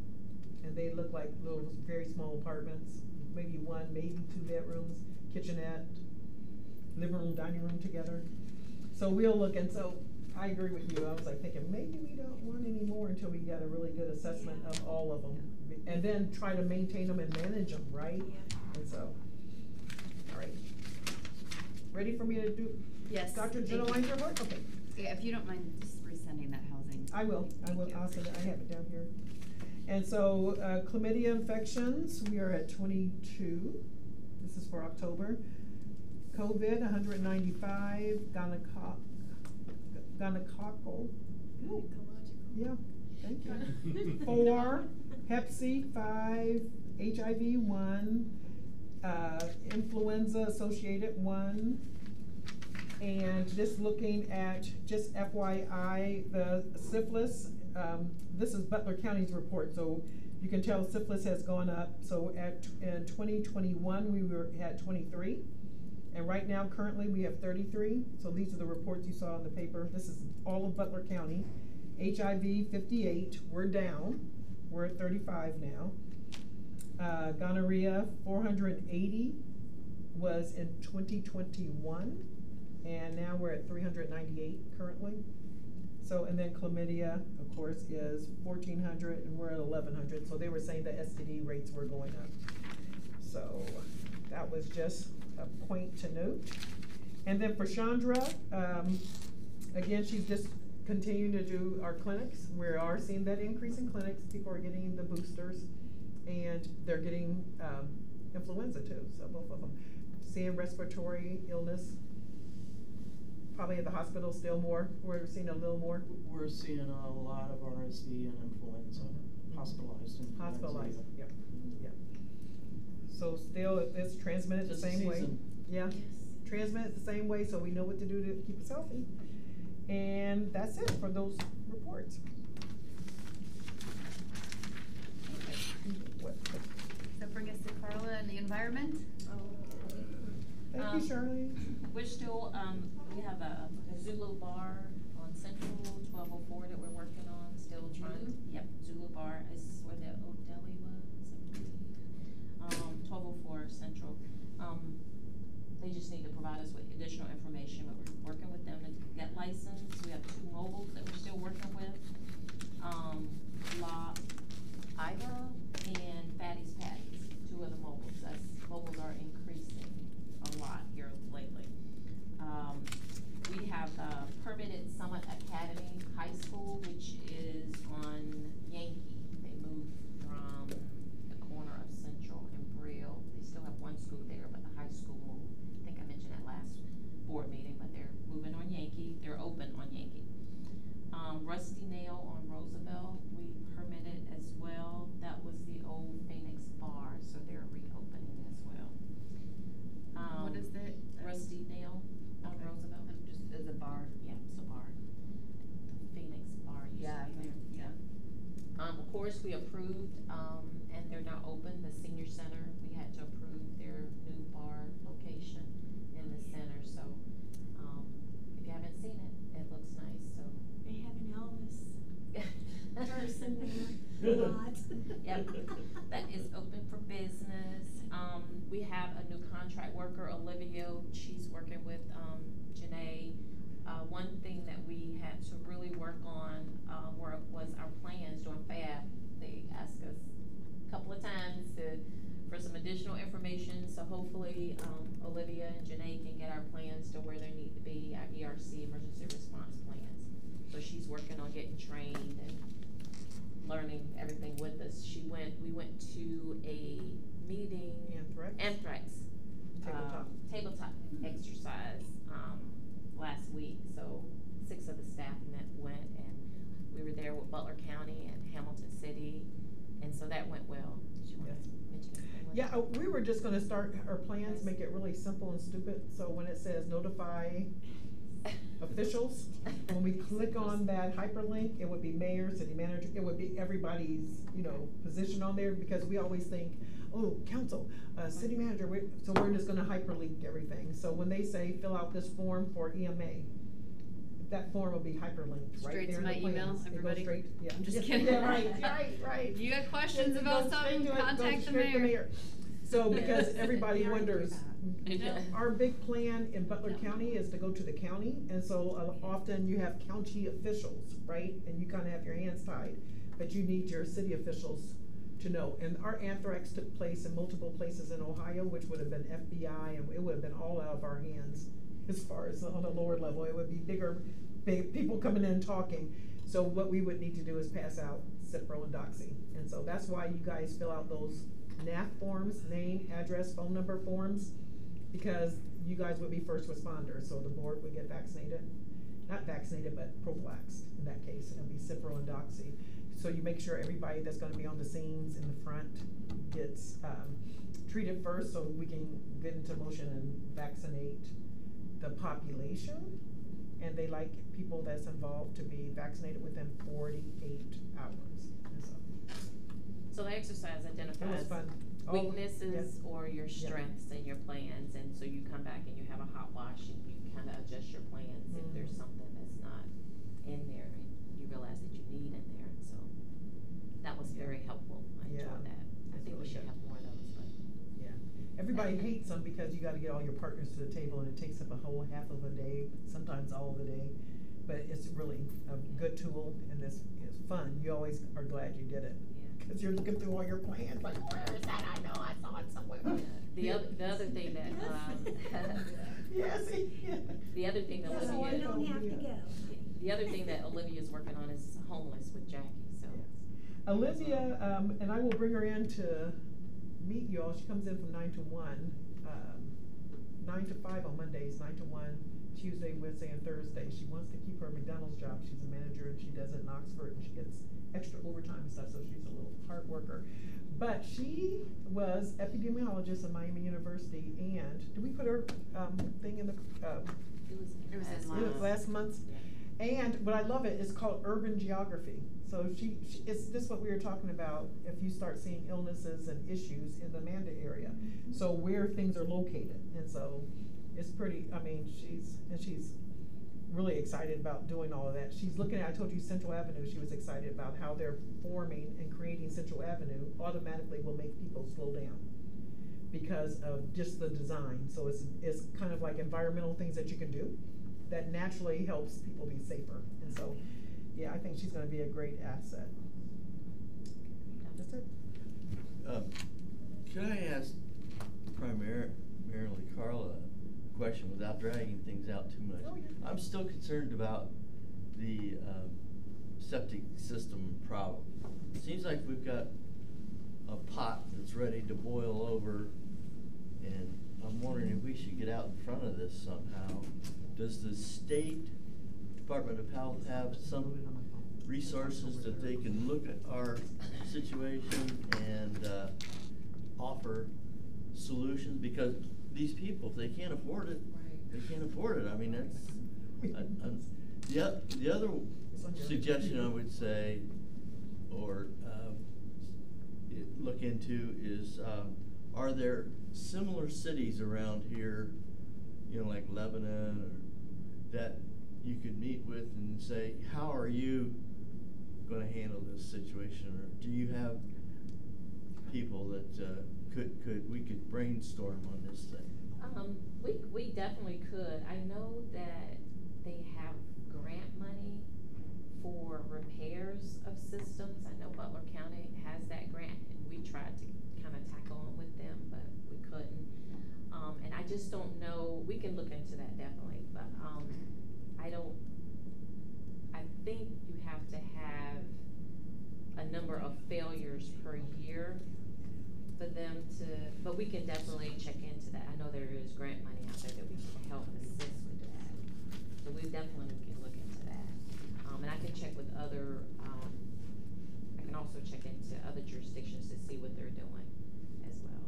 and they look like little, very small apartments, maybe one, maybe 2 bedrooms, kitchenette, living room, dining room together. So we'll look, and so I agree with you. I was like thinking maybe we don't want any more until we get a really good assessment of all of them, and then try to maintain them and manage them, right? Yeah. And so, all right. Ready for me to do? Yes. Dr. Generalize your work? Okay. Yeah, if you don't mind just resending that housing. I will. I'll send it. I have it down here. And so, chlamydia infections, we are at 22. This is for October. COVID, 195. Gonococcal. Yeah, thank you. 4. Hep C, 5. HIV, 1. Influenza associated, 1. And just looking at, just FYI, the syphilis, this is Butler County's report, so you can tell syphilis has gone up. So in 2021, we were at 23. And right now, currently, we have 33. So these are the reports you saw in the paper. This is all of Butler County. HIV, 58. We're down. We're at 35 now. Gonorrhea, 480 was in 2021. And now we're at 398 currently. So, and then chlamydia, of course, is 1,400, and we're at 1,100. So they were saying the STD rates were going up. So that was just a point to note. And then for Chandra, again, she's just continuing to do our clinics. We are seeing that increase in clinics. People are getting the boosters, and they're getting influenza too, so both of them. Seeing respiratory illness, probably at the hospital still more. We're seeing a little more. We're seeing a lot of RSV and influenza, hospitalized influenza. Hospitalized, yeah. So still, it's transmitted the same way. Yeah, Yes. transmitted the same way, so we know what to do to keep us healthy. And that's it for those reports. So bring us to Carla and the environment. Thank you, Shirley. We're still, we have a Zulu bar on Central 1204 that we're working on, still trying. Yep, Zulu bar is where the old deli was. 1204 Central. They just need to provide us with additional information, but we're working with them to get permitted Summit Academy High School, which is on Yankee. They moved from the corner of Central and Brill. They still have one school there, but the high school moved. I think I mentioned that last board meeting, but they're moving on Yankee. They're open on Yankee. Rusty Nail on Roosevelt, we permitted as well. That was the old Phoenix Bar, so they're reopening as well. What is it? Rusty Nail on Roosevelt. Just as a bar. Yeah, it's a bar. The Phoenix Bar used Yeah, to be there. yeah. Of course, we approved, and they're now open, the senior center. We had to approve their new bar location in the center, so, if you haven't seen it, it looks nice, so. They have an Elvis person there, a lot. Yep, that is open for business. We have a new contract worker, Olivia. She's working with, Janae. One thing that we had to really work on, was our plans during FAB. They asked us a couple of times for some additional information, so hopefully, Olivia and Janae can get our plans to where they need to be, our ERC, emergency response plans. So she's working on getting trained and learning everything with us. We went to a meeting. Anthrax. Tabletop exercise, last week. So 6 of the staff went, and we were there with Butler County and Hamilton City, and so that went well. Did you want to mention anything? Yeah, we were just gonna start our plans, make it really simple and stupid, so when it says notify officials, when we click on that hyperlink, it would be mayor, city manager, it would be everybody's, position on there, because we always think, oh, council, city manager, so we're just gonna hyperlink everything. So when they say fill out this form for EMA, that form will be hyperlinked right Straight there to in my the plans. email, everybody? It goes straight, yeah. I'm just Yeah, kidding. Yeah, right. If you got questions It about goes something, straight to it, contact goes the straight to mayor. So because everybody We already do wonders, that. our big plan in Butler County is to go to the county, and so often you have county officials, right? And you kinda have your hands tied, but you need your city officials to know. And our anthrax took place in multiple places in Ohio, which would have been FBI, and it would have been all out of our hands as far as on a lower level. It would be big people coming in and talking. So what we would need to do is pass out Cipro and Doxy. And so that's why you guys fill out those NAF forms, name, address, phone number forms, because you guys would be first responders, so the board would get vaccinated. Not vaccinated, but prophylaxed in that case, and it'd be Cipro and Doxy. So you make sure everybody that's gonna be on the scenes in the front gets treated first, so we can get into motion and vaccinate the population. And they like people that's involved to be vaccinated within 48 hours. And So the exercise it was identifies fun. weaknesses or your strengths and your plans, and so you come back and you have a hot wash and you kinda adjust your plans if there's something that's not in there and you realize that you need in there, so that was very helpful. I enjoyed that. I think we should have more of those, but. Yeah, everybody hates them because you gotta get all your partners to the table and it takes up a whole half of a day, sometimes all of a day. But it's really a good tool and it's fun. You always are glad you did it. Yeah. Cause you're looking through all your plans, like, where is that? I know I saw it somewhere. The other thing that, the other thing that So I Olivia. don't have to go. The other thing that Olivia's working on is homeless with Jackie, so. Olivia, and I will bring her in to meet you all. She comes in from 9 to 1, 9 to 5 on Mondays, 9 to 1, Tuesday, Wednesday, and Thursday. She wants to keep her McDonald's job. She's a manager and she does it in Oxford and she gets extra overtime and stuff, so she's a little hard worker. But she was epidemiologist at Miami University, and did we put her thing in the It was in last month's? Yeah. And what I love it is called urban geography. So it's this what we were talking about, if you start seeing illnesses and issues in the Amanda area. So where things are located. And so it's pretty, I mean, she's really excited about doing all of that. She's looking at, I told you Central Avenue, she was excited about how they're forming and creating Central Avenue automatically will make people slow down because of just the design. So it's kind of like environmental things that you can do that naturally helps people be safer. And so, yeah, I think she's gonna be a great asset. That's it. Can I ask primarily Carla, question without dragging things out too much. Oh, yeah. I'm still concerned about the septic system problem. It seems like we've got a pot that's ready to boil over, and I'm wondering if we should get out in front of this somehow. Does the state Department of Health have some resources that they can look at our situation and offer solutions? Because these people, if they can't afford it, they can't afford it. I mean, that's the other suggestion I would say, or look into, is are there similar cities around here, you know, like Lebanon, or that you could meet with and say, how are you going to handle this situation? Or do you have people that we could brainstorm on this thing? We definitely could. I know that they have grant money for repairs of systems. I know Butler County has that grant, and we tried to kind of tackle them with them, but we couldn't. And I just don't know. We can look into that definitely, but I think you have to have a number of failures per year for them to, but we can definitely check into that. I know there is grant money out there that we can help assist with that. So we definitely can look into that. And I can check with other, I can also check into other jurisdictions to see what they're doing as well.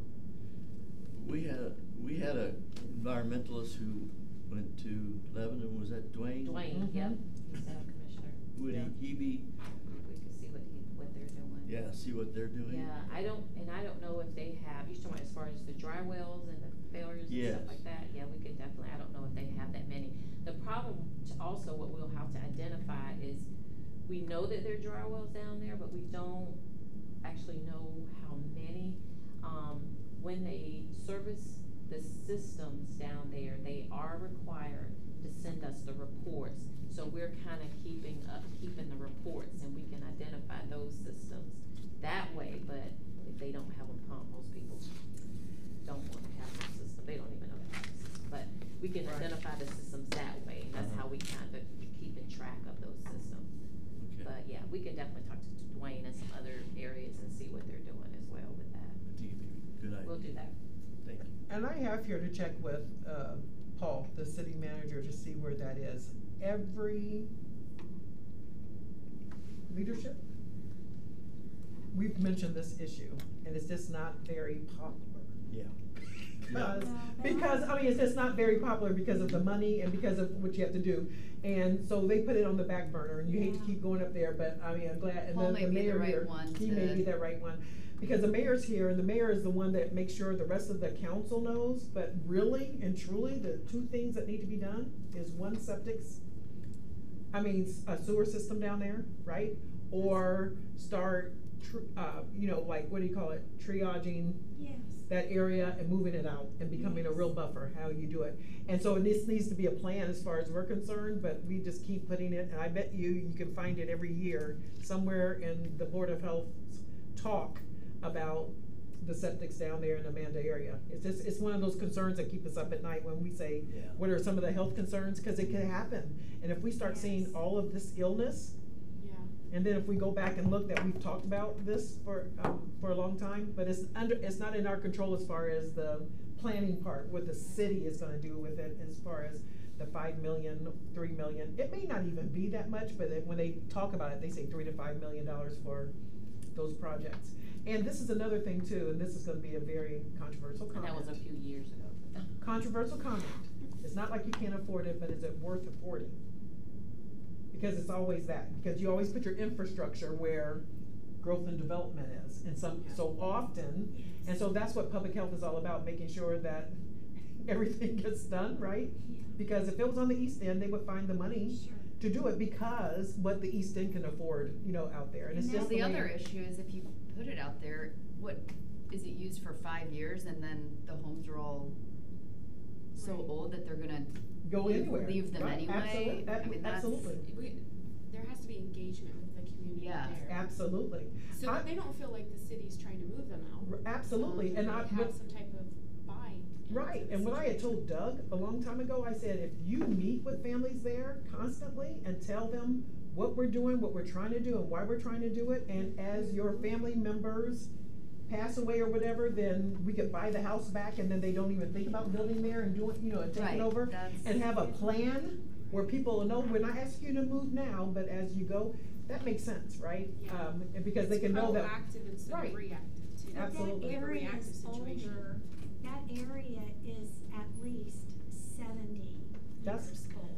We had a environmentalist who went to Lebanon. Was that Dwayne? Dwayne, yep. He's a commissioner. Would he be? We could see what they're doing. Yeah, see what they're doing. Yeah, I don't know if they have. You're talking about as far as the dry wells and the failures and stuff like that. Yeah, we could definitely. I don't know if they have that many. The problem also, what we'll have to identify is, we know that there are dry wells down there, but we don't actually know how many. When they service the systems down there, they are required to send us the reports. So we're kind of keeping the reports, and we can identify those systems that way. But if they don't have a pump, most people don't want to have a system. They don't even know they have a system. But we can identify the systems that way, and that's how we kind of keep in track of those systems. Okay. But yeah, we can definitely talk to Dwayne and some other areas and see what they're doing as well with that. I think it'd be a good idea. We'll do that. Thank you. And I have here to check with Paul, the city manager, to see where that is. Every leadership, we've mentioned this issue, and it's just not very popular. Yeah. Because I mean, it's just not very popular because of the money and because of what you have to do. And so they put it on the back burner, and you hate to keep going up there, but I mean, I'm glad. And Paul the mayor here, he may be the right one. Because the mayor's here, and the mayor is the one that makes sure the rest of the council knows, but really and truly, the two things that need to be done is one, a sewer system down there, right? Or start, you know, like, what do you call it, triaging that area and moving it out and becoming a real buffer, how you do it. And so this needs to be a plan as far as we're concerned, but we just keep putting it, and I bet you can find it every year somewhere in the Board of Health's talk about the septics down there in the Amanda area. It's one of those concerns that keep us up at night when we say, what are some of the health concerns? Because it can happen. And if we start seeing all of this illness, and then if we go back and look that we've talked about this for a long time, but it's not in our control as far as the planning part, what the city is gonna do with it as far as the 5 million, 3 million. It may not even be that much, but when they talk about it, they say $3 to $5 million for those projects. And this is another thing too, and this is gonna be a very controversial comment. And that was a few years ago. Controversial comment. It's not like you can't afford it, but is it worth affording? Because it's always that, because you always put your infrastructure where growth and development is, and so often, and so that's what public health is all about, making sure that everything gets done, right? Because if it was on the East End, they would find the money to do it, because what the East End can afford, you know, out there. And it's just the other issue is, if you put it out there, what is it used for 5 years, and then the homes are all so old that they're gonna go anywhere. Leave them anyway. Absolutely. There has to be engagement with the community there. Absolutely. So that they don't feel like the city's trying to move them out. Absolutely. And have some type of buy Right, and what I had told Doug a long time ago, I said, if you meet with families there constantly and tell them what we're doing, what we're trying to do, and why we're trying to do it, and as your family members pass away or whatever, then we could buy the house back, and then they don't even think about building there and doing, you know, and taking Right, over, that's- and have a plan where people will know, we're not asking you to move now, but as you go, that makes sense, right? Yeah. And because they can know that. Proactive instead Right. of reactive too. Absolutely. That A area reactive is situation. older, that area is at least 70 That's- years old.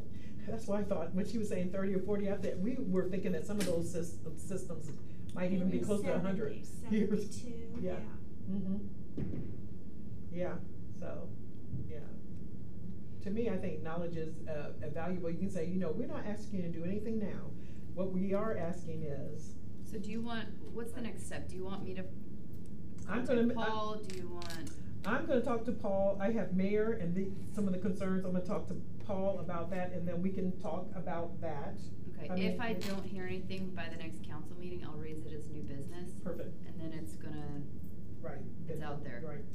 That's why I thought, when she was saying 30 or 40 out there, we were thinking that some of those systems might even be close to 100 years. 72, Yeah. Mm-hmm. Yeah, so, yeah. To me, I think knowledge is valuable. You can say, you know, we're not asking you to do anything now. What we are asking is. So do you want, what's the next step? Do you want me to I'm contact gonna, Paul? Do you want? I'm gonna talk to Paul. I have Mayor and some of the concerns. I'm gonna talk to Paul about that, and then we can talk about that. Okay, I mean, if I don't hear anything by the next council meeting, I'll raise it as new business. Perfect. And then it's gonna, Right. it's out there. Right.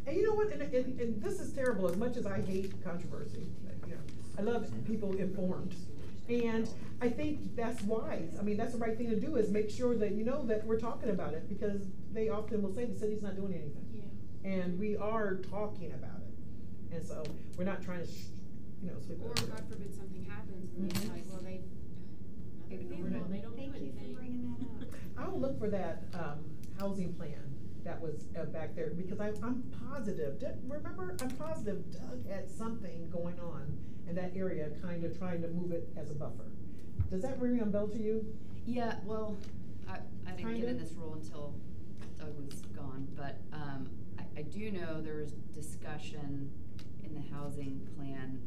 And you know what, and this is terrible, as much as I hate controversy, you know, I love people informed. And I think that's wise. I mean, that's the right thing to do, is make sure that you know that we're talking about it, because they often will say the city's not doing anything. Yeah. And we are talking about it. And so we're not trying to, you know, sweep it Or under the rug. God forbid something happens and it's like, well, they, another thing, well, they don't do Thank you anything. for bringing that up. I'll look for that, housing plan that was back there, because I'm positive, remember, I'm positive Doug had something going on in that area, kind of trying to move it as a buffer. Does that ring a bell to you? Yeah, well, I didn't get in Kinda. this role until Doug was gone, but, I do know there was discussion in the housing plan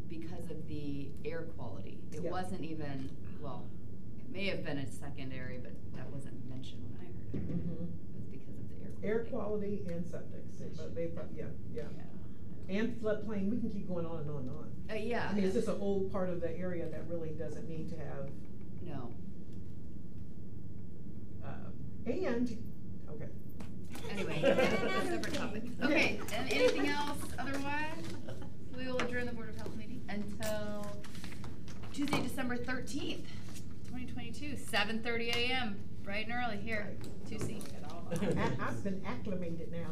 because of the air quality. It Yeah. wasn't even, well, it may have been a secondary, but that wasn't mentioned when I heard it. Mm-hmm. It was because of the air Air quality. quality and septic, but yeah. And floodplain, we can keep going on and on and on. Yeah. I mean, it's just an old part of the area that really doesn't need to have, No. and, okay. Anyway, Another separate topic. thing. Okay, and anything else otherwise? We will adjourn the Board of Health meeting until Tuesday, December 13th, 2022, 7:30 a.m., bright and early here, 2C. I've been acclimated now.